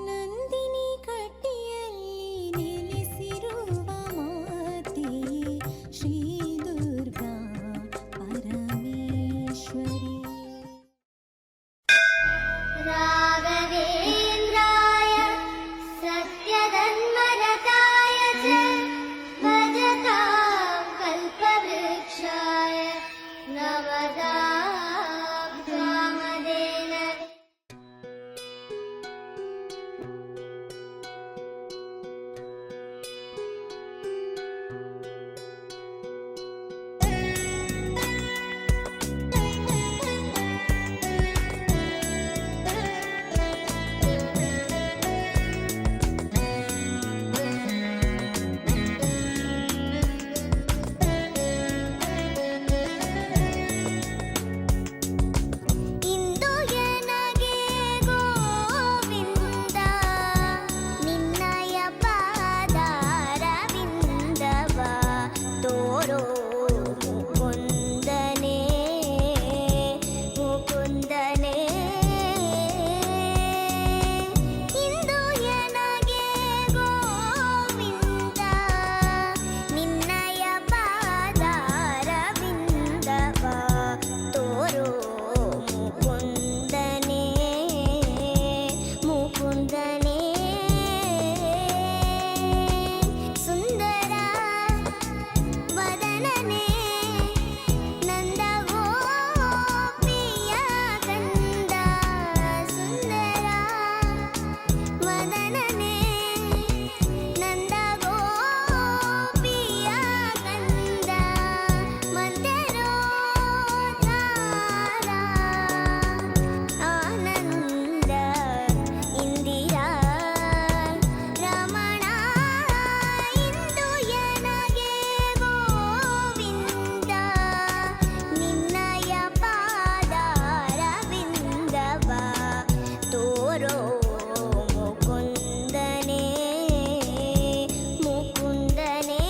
ನಂದಿನಿ ಕಟ್ಟಿಯಲ್ಲಿ ನೆಲೆಸಿರುವ ಮಾತೆ ಶ್ರೀ ದುರ್ಗಾ ಪರಮೇಶ್ವರಿ. ರಾಘವೇಂದ್ರಾಯ ಸತ್ಯಧನ್ಮರತಾಯ ಚ ಭಜತಾಂ ಕಲ್ಪವೃಕ್ಷಾಯ ನಮತಾಂ ಕಾಮಧೇನ. ಇಂದು ಎನಗೆ ಗೋವಿಂದ ನಿನ್ನಯ ಪಾದಾರವಿಂದವ ತೋರೋ ಮುಕುಂದನೇ ಮುಕುಂದನೇ. ಇಂದು ಎನಗೆ ಗೋವಿಂದ ನಿನ್ನಯ ಪಾದಾರವಿಂದವ ತೋರೋ ಮುಕುಂದನೇ ಮುಕುಂದನೇ. ಸುಂದರ ವದನನೇ ನಂದ ಗೋಪಿಯ ಕಂದ. ಸುಂದರ ವದನನೇ ನಂದ ಗೋಪಿಯ ಕಂದ. ಮಂದರೋದ್ಧಾರ ಆನಂದ ಇಂದಿರಾ ರಮಣ. ಇಂದು ಎನಗೆ ಗೋವಿಂದ ನಿನ್ನಯ ಪಾದಾರವಿಂದವ ತೋರೋ ಮುಕುಂದನೇ ಮುಕುಂದನೇ.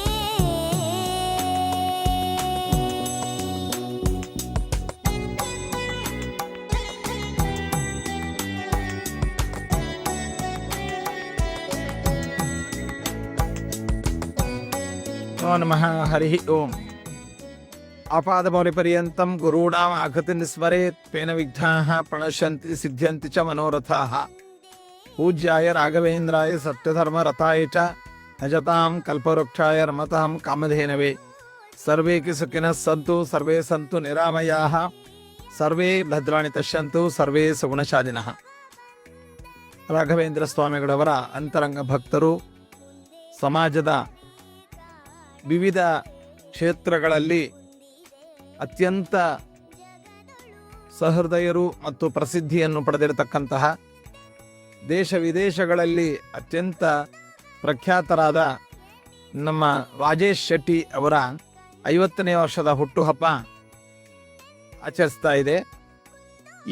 ನಮೋ ನಮಃ. ಹರಿ ಓಂ. ಆಪಾದಮೌಲಿಪರ್ಯಂತಂ ಗುರುಣಾಂ ಆಕೃತಿಂ ಸ್ಮರೇತ್ ತೇನ ವಿಘ್ನಾಃ ಪ್ರಣಶ್ಯಂತಿ ಸಿದ್ಧ್ಯಂತಿ ಚ ಮನೋರಥಾಃ. ಪೂಜ್ಯಾಯ ರಾಘವೇಂದ್ರಾಯ ಸತ್ಯಧರ್ಮರತಾಯ ಚ ಭಜತಾಂ ಕಲ್ಪವೃಕ್ಷಾಯ ರಮತಾಂ ಕಾಮಧೇನವೇ. ಸರ್ವೇ ಸುಖಿನಃ ಸಂತು ಸರ್ವೇ ಸಂತು ನಿರಾಮಯಾಃ ಸರ್ವೇ ಭದ್ರಾಣಿ ಪಶ್ಯಂತು ಸರ್ವೇ ಸುಗುಣಶಾಲಿನಃ. ರಾಘವೇಂದ್ರ ಸ್ವಾಮಿಗಳವರ ಅಂತರಂಗ ಭಕ್ತರು, ಸಮಾಜದ ವಿವಿಧ ಕ್ಷೇತ್ರಗಳಲ್ಲಿ ಅತ್ಯಂತ ಸಹೃದಯರು ಮತ್ತು ಪ್ರಸಿದ್ಧಿಯನ್ನು ಪಡೆದಿರತಕ್ಕಂತಹ, ದೇಶ ವಿದೇಶಗಳಲ್ಲಿ ಅತ್ಯಂತ ಪ್ರಖ್ಯಾತರಾದ ನಮ್ಮ ರಾಜೇಶ್ ಶೆಟ್ಟಿ ಅವರ 50ನೇ ವರ್ಷದ ಹುಟ್ಟುಹಬ್ಬ ಆಚರಿಸ್ತಾ ಇದೆ.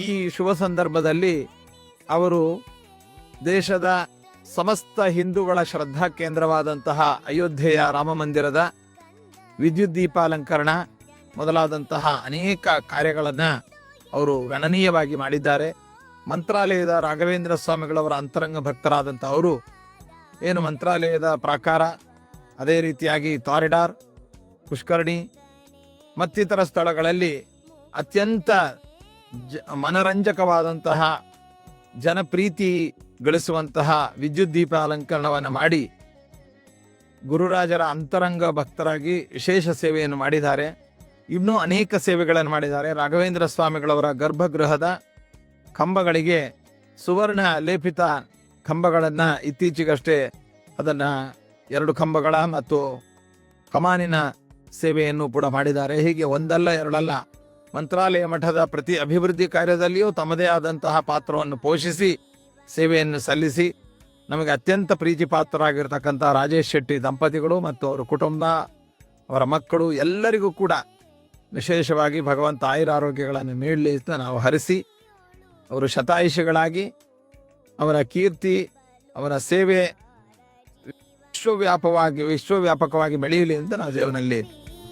ಈ ಶುಭ ಸಂದರ್ಭದಲ್ಲಿ ಅವರು ದೇಶದ ಸಮಸ್ತ ಹಿಂದೂಗಳ ಶ್ರದ್ಧಾ ಕೇಂದ್ರವಾದಂತಹ ಅಯೋಧ್ಯೆಯ ರಾಮ ಮಂದಿರದ ವಿದ್ಯುತ್ ದೀಪಾಲಂಕರಣ ಮೊದಲಾದಂತಹ ಅನೇಕ ಕಾರ್ಯಗಳನ್ನು ಅವರು ಗಣನೀಯವಾಗಿ ಮಾಡಿದ್ದಾರೆ. ಮಂತ್ರಾಲಯದ ರಾಘವೇಂದ್ರ ಸ್ವಾಮಿಗಳವರ ಅಂತರಂಗ ಭಕ್ತರಾದಂಥ ಅವರು ಏನು ಮಂತ್ರಾಲಯದ ಪ್ರಾಕಾರ, ಅದೇ ರೀತಿಯಾಗಿ ಕಾರಿಡಾರ್, ಪುಷ್ಕರಣಿ ಮತ್ತಿತರ ಸ್ಥಳಗಳಲ್ಲಿ ಅತ್ಯಂತ ಮನರಂಜಕವಾದಂತಹ ಜನಪ್ರೀತಿ ಗಳಿಸುವಂತಹ ವಿದ್ಯುತ್ ದೀಪ ಅಲಂಕರಣವನ್ನು ಮಾಡಿ ಗುರುರಾಜರ ಅಂತರಂಗ ಭಕ್ತರಾಗಿ ವಿಶೇಷ ಸೇವೆಯನ್ನು ಮಾಡಿದ್ದಾರೆ. ಇನ್ನೂ ಅನೇಕ ಸೇವೆಗಳನ್ನು ಮಾಡಿದ್ದಾರೆ. ರಾಘವೇಂದ್ರ ಸ್ವಾಮಿಗಳವರ ಗರ್ಭಗೃಹದ ಕಂಬಗಳಿಗೆ ಸುವರ್ಣ ಲೇಪಿತ ಕಂಬಗಳನ್ನು ಇತ್ತೀಚೆಗಷ್ಟೇ ಅದನ್ನು 2 ಕಂಬಗಳ ಮತ್ತು ಕಮಾನಿನ ಸೇವೆಯನ್ನು ಕೂಡ ಮಾಡಿದ್ದಾರೆ. ಹೀಗೆ ಒಂದಲ್ಲ ಎರಡಲ್ಲ ಮಂತ್ರಾಲಯ ಮಠದ ಪ್ರತಿ ಅಭಿವೃದ್ಧಿ ಕಾರ್ಯದಲ್ಲಿಯೂ ತಮ್ಮದೇ ಆದಂತಹ ಪಾತ್ರವನ್ನು ಪೋಷಿಸಿ ಸೇವೆಯನ್ನು ಸಲ್ಲಿಸಿ ನಮಗೆ ಅತ್ಯಂತ ಪ್ರೀತಿ ಪಾತ್ರರಾಗಿರ್ತಕ್ಕಂಥ ರಾಜೇಶ್ ಶೆಟ್ಟಿ ದಂಪತಿಗಳು ಮತ್ತು ಅವರ ಕುಟುಂಬ, ಅವರ ಮಕ್ಕಳು ಎಲ್ಲರಿಗೂ ಕೂಡ ವಿಶೇಷವಾಗಿ ಭಗವಂತ ಆಯುರಾರೋಗ್ಯಗಳನ್ನು ನೀಡಲಿ ಅಂತ ನಾವು ಹರಿಸಿ, ಅವರು ಶತಾಯುಷಿಗಳಾಗಿ ಅವರ ಕೀರ್ತಿ, ಅವರ ಸೇವೆ ವಿಶ್ವವ್ಯಾಪಕವಾಗಿ ಬೆಳೆಯಲಿ ಅಂತ ನಾವು ದೇವನಲ್ಲಿ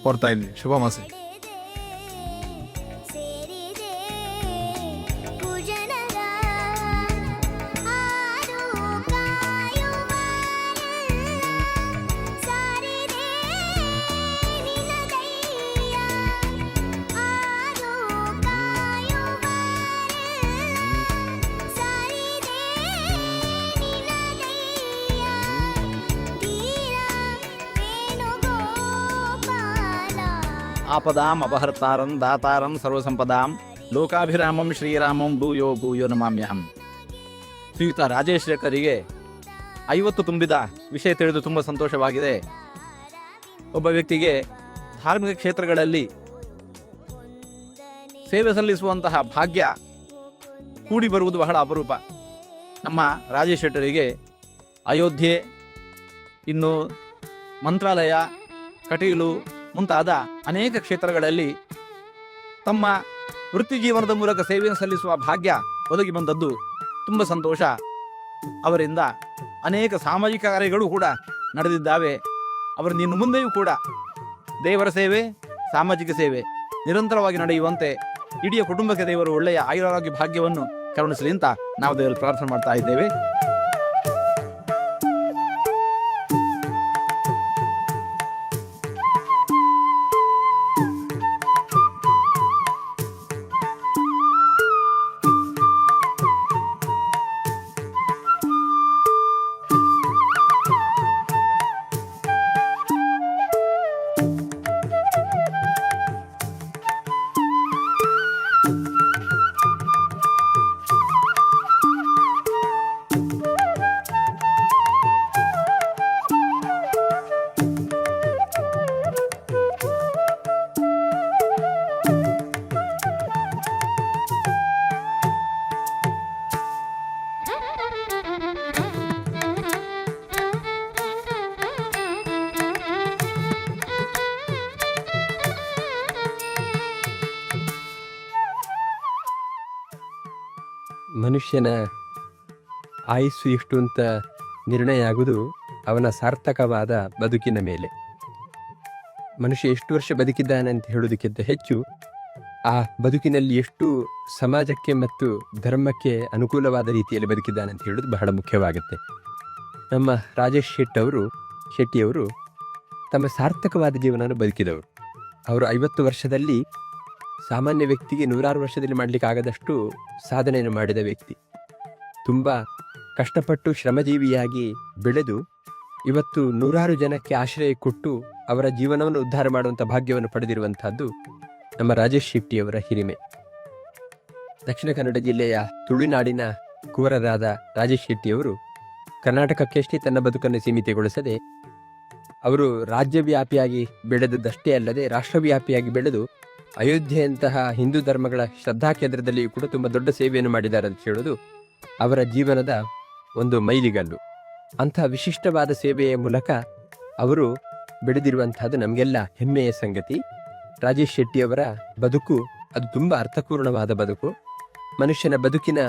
ಕೋರ್ತಾ ಇದ್ದೀವಿ. ಶುಭ ಮಸೆ. ಸೇರಿದೆ ಕುಜನರ ಆರು ಆಪದಾಂ ಅಪಹರ್ತಾರಂ ದಾತಾರಂ ಸರ್ವಸಂಪದಾಂ ಲೋಕಾಭಿರಾಮಂ ಶ್ರೀರಾಮಂ ಭೂಯೋ ಭೂಯೋ ನಮಾಮ್ಯಹಂ. ಶ್ರೀಯುತ ರಾಜೇಶ್ ಶೇಖರಿಗೆ 50 ತುಂಬಿದ ವಿಷಯ ತಿಳಿದು ತುಂಬ ಸಂತೋಷವಾಗಿದೆ. ಒಬ್ಬ ವ್ಯಕ್ತಿಗೆ ಧಾರ್ಮಿಕ ಕ್ಷೇತ್ರಗಳಲ್ಲಿ ಸೇವೆ ಸಲ್ಲಿಸುವಂತಹ ಭಾಗ್ಯ ಕೂಡಿ ಬರುವುದು ಬಹಳ ಅಪರೂಪ. ನಮ್ಮ ರಾಜೇಶ್ ಶೆಟ್ಟರಿಗೆ ಅಯೋಧ್ಯೆ, ಇನ್ನು ಮಂತ್ರಾಲಯ, ಕಟೀಲು ಮುಂತಾದ ಅನೇಕ ಕ್ಷೇತ್ರಗಳಲ್ಲಿ ತಮ್ಮ ವೃತ್ತಿ ಜೀವನದ ಮೂಲಕ ಸೇವೆಯನ್ನು ಸಲ್ಲಿಸುವ ಭಾಗ್ಯ ಒದಗಿ ಬಂದದ್ದು ತುಂಬ ಸಂತೋಷ. ಅವರಿಂದ ಅನೇಕ ಸಾಮಾಜಿಕ ಕಾರ್ಯಗಳು ಕೂಡ ನಡೆದಿದ್ದಾವೆ. ಅವರಿಂದ ಇನ್ನು ಮುಂದೆಯೂ ಕೂಡ ದೇವರ ಸೇವೆ, ಸಾಮಾಜಿಕ ಸೇವೆ ನಿರಂತರವಾಗಿ ನಡೆಯುವಂತೆ ಇಡೀ ಕುಟುಂಬಕ್ಕೆ ದೇವರು ಒಳ್ಳೆಯ ಆಯುರಾರೋಗ್ಯ ಭಾಗ್ಯವನ್ನು ಕರುಣಿಸಲಿ ಅಂತ ನಾವು ದೇವರಲ್ಲಿ ಪ್ರಾರ್ಥನೆ ಮಾಡ್ತಾ ಇದ್ದೇವೆ. ಮನುಷ್ಯನ ಆಯುಸ್ಸು ಎಷ್ಟು ಅಂತ ನಿರ್ಣಯ ಆಗುವುದು ಅವನ ಸಾರ್ಥಕವಾದ ಬದುಕಿನ ಮೇಲೆ. ಮನುಷ್ಯ ಎಷ್ಟು ವರ್ಷ ಬದುಕಿದ್ದಾನೆ ಅಂತ ಹೇಳೋದಕ್ಕಿಂತ ಹೆಚ್ಚು ಆ ಬದುಕಿನಲ್ಲಿ ಎಷ್ಟು ಸಮಾಜಕ್ಕೆ ಮತ್ತು ಧರ್ಮಕ್ಕೆ ಅನುಕೂಲವಾದ ರೀತಿಯಲ್ಲಿ ಬದುಕಿದ್ದಾನೆ ಅಂತ ಹೇಳೋದು ಬಹಳ ಮುಖ್ಯವಾಗುತ್ತೆ. ನಮ್ಮ ರಾಜೇಶ್ ಶೆಟ್ಟಿಯವರು ತಮ್ಮ ಸಾರ್ಥಕವಾದ ಜೀವನವನ್ನು ಬದುಕಿದವರು. ಅವರು 50 ವರ್ಷದಲ್ಲಿ ಸಾಮಾನ್ಯ ವ್ಯಕ್ತಿಗೆ 100 ವರ್ಷದಲ್ಲಿ ಮಾಡಲಿಕ್ಕಾಗದಷ್ಟು ಸಾಧನೆಯನ್ನು ಮಾಡಿದ ವ್ಯಕ್ತಿ. ತುಂಬ ಕಷ್ಟಪಟ್ಟು ಶ್ರಮಜೀವಿಯಾಗಿ ಬೆಳೆದು ಇವತ್ತು 100 ಜನಕ್ಕೆ ಆಶ್ರಯ ಕೊಟ್ಟು ಅವರ ಜೀವನವನ್ನು ಉದ್ಧಾರ ಮಾಡುವಂಥ ಭಾಗ್ಯವನ್ನು ಪಡೆದಿರುವಂತಹದ್ದು ನಮ್ಮ ರಾಜೇಶ್ ಶೆಟ್ಟಿಯವರ ಹಿರಿಮೆ. ದಕ್ಷಿಣ ಕನ್ನಡ ಜಿಲ್ಲೆಯ ತುಳುನಾಡಿನ ಕುವರರಾದ ರಾಜೇಶ್ ಶೆಟ್ಟಿಯವರು ಕರ್ನಾಟಕಕ್ಕಷ್ಟೇ ತನ್ನ ಬದುಕನ್ನು ಸೀಮಿತಗೊಳಿಸದೆ ಅವರು ರಾಜ್ಯವ್ಯಾಪಿಯಾಗಿ ಬೆಳೆದದ್ದಷ್ಟೇ ಅಲ್ಲದೆ ರಾಷ್ಟ್ರವ್ಯಾಪಿಯಾಗಿ ಬೆಳೆದು ಅಯೋಧ್ಯೆಯಂತಹ ಹಿಂದೂ ಧರ್ಮಗಳ ಶ್ರದ್ಧಾ ಕೇಂದ್ರದಲ್ಲಿಯೂ ಕೂಡ ತುಂಬ ದೊಡ್ಡ ಸೇವೆಯನ್ನು ಮಾಡಿದ್ದಾರೆ ಅಂತ ಹೇಳೋದು ಅವರ ಜೀವನದ ಒಂದು ಮೈಲಿಗಲ್ಲು. ಅಂತಹ ವಿಶಿಷ್ಟವಾದ ಸೇವೆಯ ಮೂಲಕ ಅವರು ಬೆಳೆದಿರುವಂತಹದ್ದು ನಮಗೆಲ್ಲ ಹೆಮ್ಮೆಯ ಸಂಗತಿ. ರಾಜೇಶ್ ಶೆಟ್ಟಿಯವರ ಬದುಕು ಅದು ತುಂಬ ಅರ್ಥಪೂರ್ಣವಾದ ಬದುಕು. ಮನುಷ್ಯನ ಬದುಕಿನ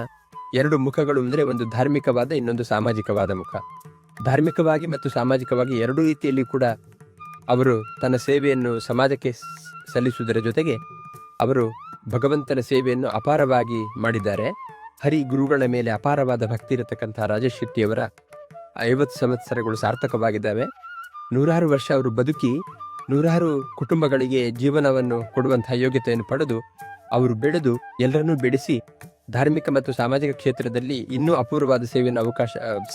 2 ಮುಖಗಳು ಅಂದರೆ ಒಂದು ಧಾರ್ಮಿಕವಾದ, ಇನ್ನೊಂದು ಸಾಮಾಜಿಕವಾದ ಮುಖ. ಧಾರ್ಮಿಕವಾಗಿ ಮತ್ತು ಸಾಮಾಜಿಕವಾಗಿ 2 ರೀತಿಯಲ್ಲಿ ಕೂಡ ಅವರು ತನ್ನ ಸೇವೆಯನ್ನು ಸಮಾಜಕ್ಕೆ ಸಲ್ಲಿಸುವುದರ ಜೊತೆಗೆ ಅವರು ಭಗವಂತನ ಸೇವೆಯನ್ನು ಅಪಾರವಾಗಿ ಮಾಡಿದ್ದಾರೆ. ಹರಿ ಗುರುಗಳ ಮೇಲೆ ಅಪಾರವಾದ ಭಕ್ತಿ ಇರತಕ್ಕಂತಹ ರಾಜೇಶ್ ಶೆಟ್ಟಿಯವರ 50 ಸಂವತ್ಸರಗಳು ಸಾರ್ಥಕವಾಗಿದ್ದಾವೆ. 100 ವರ್ಷ ಅವರು ಬದುಕಿ 100 ಕುಟುಂಬಗಳಿಗೆ ಜೀವನವನ್ನು ಕೊಡುವಂತಹ ಯೋಗ್ಯತೆಯನ್ನು ಪಡೆದು ಅವರು ಬೆಳೆದು ಎಲ್ಲರನ್ನೂ ಬೆಳೆಸಿ ಧಾರ್ಮಿಕ ಮತ್ತು ಸಾಮಾಜಿಕ ಕ್ಷೇತ್ರದಲ್ಲಿ ಇನ್ನೂ ಅಪೂರ್ವವಾದ ಸೇವೆಯನ್ನು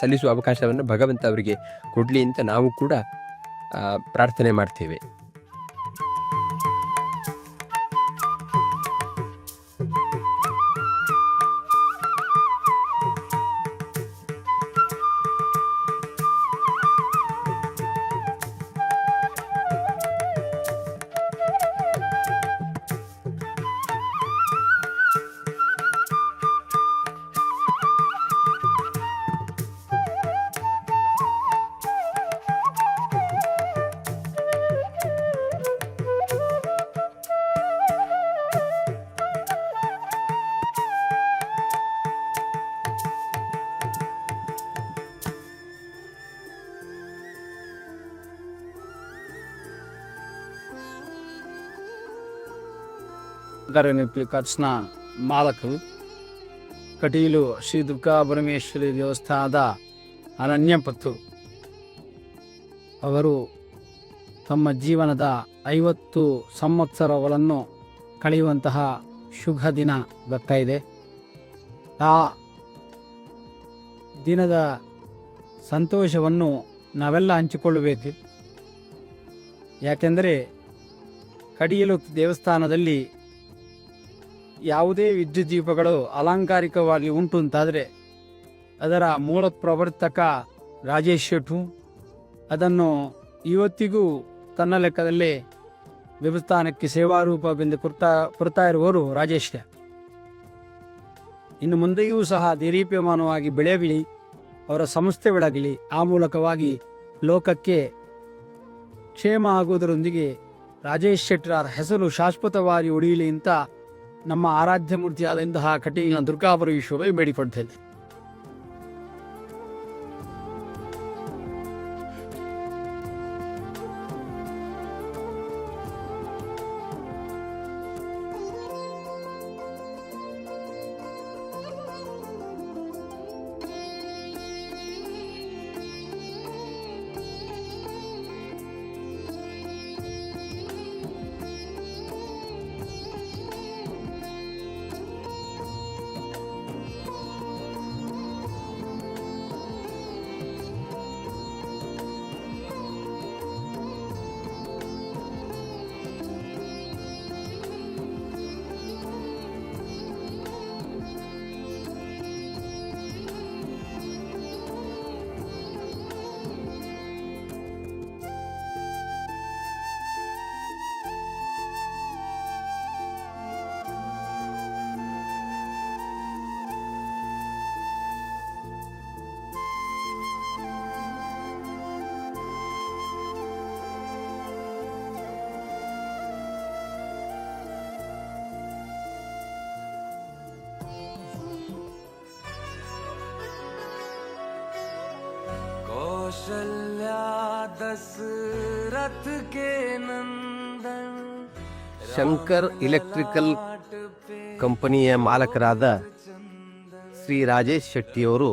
ಸಲ್ಲಿಸುವ ಅವಕಾಶವನ್ನು ಭಗವಂತ ಅವರಿಗೆ ಕೊಡಲಿ ಅಂತ ನಾವು ಕೂಡ ಪ್ರಾರ್ಥನೆ ಮಾಡ್ತೇವೆ. ಗಾರ್ಗನಿಪಿ ಕಚ್ನ ಮಾಲಕರು ಕಟೀಲು ಶ್ರೀ ದುರ್ಗಾ ಪರಮೇಶ್ವರಿ ದೇವಸ್ಥಾನದ ಅನನ್ಯ ಪತ್ತು. ಅವರು ತಮ್ಮ ಜೀವನದ 50 ಸಂವತ್ಸರಗಳನ್ನು ಕಳೆಯುವಂತಹ ಶುಭ ದಿನ ಬರ್ತಾ ಇದೆ. ಆ ದಿನದ ಸಂತೋಷವನ್ನು ನಾವೆಲ್ಲ ಹಂಚಿಕೊಳ್ಳಬೇಕು. ಯಾಕೆಂದರೆ ಕಡಿಯಲು ದೇವಸ್ಥಾನದಲ್ಲಿ ಯಾವುದೇ ವಿದ್ಯುತ್ ದೀಪಗಳು ಅಲಂಕಾರಿಕವಾಗಿ ಉಂಟು ಅಂತಾದರೆ ಅದರ ಮೂಲ ಪ್ರವರ್ತಕ ರಾಜೇಶ್ ಶೆಟ್ಟು ಅದನ್ನು ಇವತ್ತಿಗೂ ತನ್ನ ಲೆಕ್ಕದಲ್ಲಿ ದೇವಸ್ಥಾನಕ್ಕೆ ಸೇವಾರೂಪವೆಂದು ಕೊಡ್ತಾ ಇರುವವರು ರಾಜೇಶ್. ಇನ್ನು ಮುಂದೆಯೂ ಸಹ ದೇದೀಪ್ಯಮಾನವಾಗಿ ಬೆಳೆಯಲಿ, ಅವರ ಸಂಸ್ಥೆ ಬೆಳಗಲಿ, ಆ ಮೂಲಕವಾಗಿ ಲೋಕಕ್ಕೆ ಕ್ಷೇಮ ಆಗುವುದರೊಂದಿಗೆ ರಾಜೇಶ್ ಶೆಟ್ಟರ ಹೆಸರು ಶಾಶ್ವತವಾಗಿ ಉಳಿಯಲಿ ಅಂತ ನಮ್ಮ ಆರಾಧ್ಯ ಮೂರ್ತಿಯಾದಂತಹ ಕಟೀಲಿನ ದುರ್ಗಾಪರಮೇಶ್ವರಿ ಬೇಡಿಕೊಡ್ತೇನೆ. ಶಂಕರ್ ಇಲೆಕ್ಟ್ರಿಕಲ್ ಕಂಪನಿಯ ಮಾಲಕರಾದ ಶ್ರೀ ರಾಜೇಶ್ ಶೆಟ್ಟಿಯವರು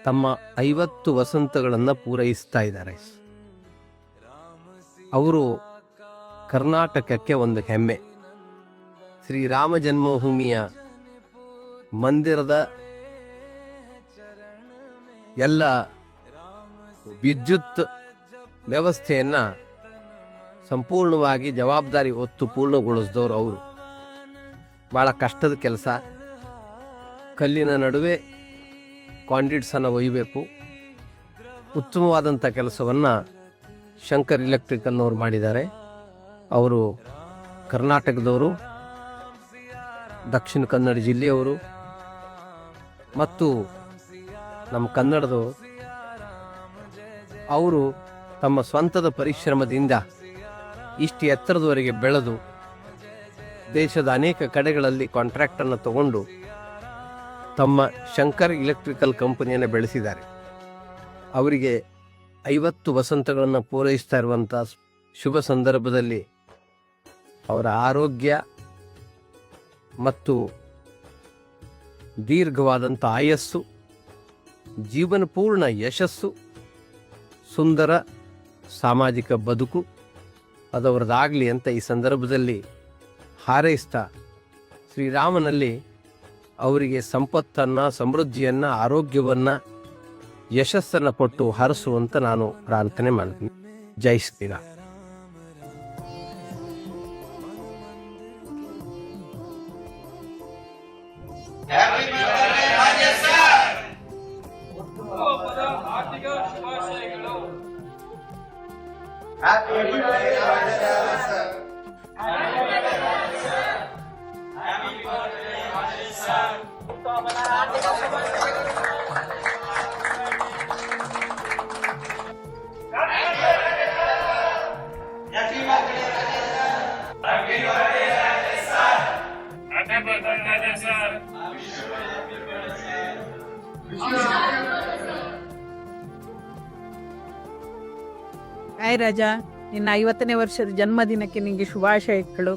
ತಮ್ಮ 50 ವಸಂತಗಳನ್ನು ಪೂರೈಸ್ತಾ ಇದ್ದಾರೆ. ಅವರು ಕರ್ನಾಟಕಕ್ಕೆ ಒಂದು ಹೆಮ್ಮೆ. ಶ್ರೀರಾಮ ಜನ್ಮಭೂಮಿಯ ಮಂದಿರದ ಎಲ್ಲ ವಿದ್ಯುತ್ ವ್ಯವಸ್ಥೆಯನ್ನು ಸಂಪೂರ್ಣವಾಗಿ ಜವಾಬ್ದಾರಿ ಹೊತ್ತು ಪೂರ್ಣಗೊಳಿಸಿದವರು ಅವರು. ಭಾಳ ಕಷ್ಟದ ಕೆಲಸ. ಕಲ್ಲಿನ ನಡುವೆ ಕಾಂಡಿಟ್ಸನ್ನು ಒಯ್ಯಬೇಕು. ಉತ್ತಮವಾದಂಥ ಕೆಲಸವನ್ನು ಶಂಕರ್ ಇಲೆಕ್ಟ್ರಿಕಲ್ನವರು ಮಾಡಿದ್ದಾರೆ. ಅವರು ಕರ್ನಾಟಕದವರು, ದಕ್ಷಿಣ ಕನ್ನಡ ಜಿಲ್ಲೆಯವರು ಮತ್ತು ನಮ್ಮ ಕನ್ನಡದವರು. ಅವರು ತಮ್ಮ ಸ್ವಂತದ ಪರಿಶ್ರಮದಿಂದ ಇಷ್ಟು ಎತ್ತರದವರೆಗೆ ಬೆಳೆದು ದೇಶದ ಅನೇಕ ಕಡೆಗಳಲ್ಲಿ ಕಾಂಟ್ರಾಕ್ಟನ್ನು ತಗೊಂಡು ತಮ್ಮ ಶಂಕರ್ ಇಲೆಕ್ಟ್ರಿಕಲ್ ಕಂಪನಿಯನ್ನು ಬೆಳೆಸಿದ್ದಾರೆ. ಅವರಿಗೆ 50 ವಸಂತಗಳನ್ನು ಪೂರೈಸ್ತಾ ಇರುವಂಥ ಶುಭ ಸಂದರ್ಭದಲ್ಲಿ ಅವರ ಆರೋಗ್ಯ ಮತ್ತು ದೀರ್ಘವಾದಂಥ ಆಯಸ್ಸು, ಜೀವನ ಪೂರ್ಣ ಯಶಸ್ಸು, ಸುಂದರ ಸಾಮಾಜಿಕ ಬದುಕು ಅದವರದಾಗಲಿ ಅಂತ ಈ ಸಂದರ್ಭದಲ್ಲಿ ಹಾರೈಸ್ತಾ ಶ್ರೀರಾಮನಲ್ಲಿ ಅವರಿಗೆ ಸಂಪತ್ತನ್ನು, ಸಮೃದ್ಧಿಯನ್ನು, ಆರೋಗ್ಯವನ್ನು, ಯಶಸ್ಸನ್ನು ಕೊಟ್ಟು ಹರಸುವಂತ ನಾನು ಪ್ರಾರ್ಥನೆ ಮಾಡ್ತೀನಿ. ಜೈ ಶ್ರೀರಾಮ್. ಹಾಯ್ ರಾಜಾ, ನಿನ್ನ 50ನೇ ವರ್ಷದ ಜನ್ಮದಿನಕ್ಕೆ ನಿನಗೆ ಶುಭಾಶಯಗಳು.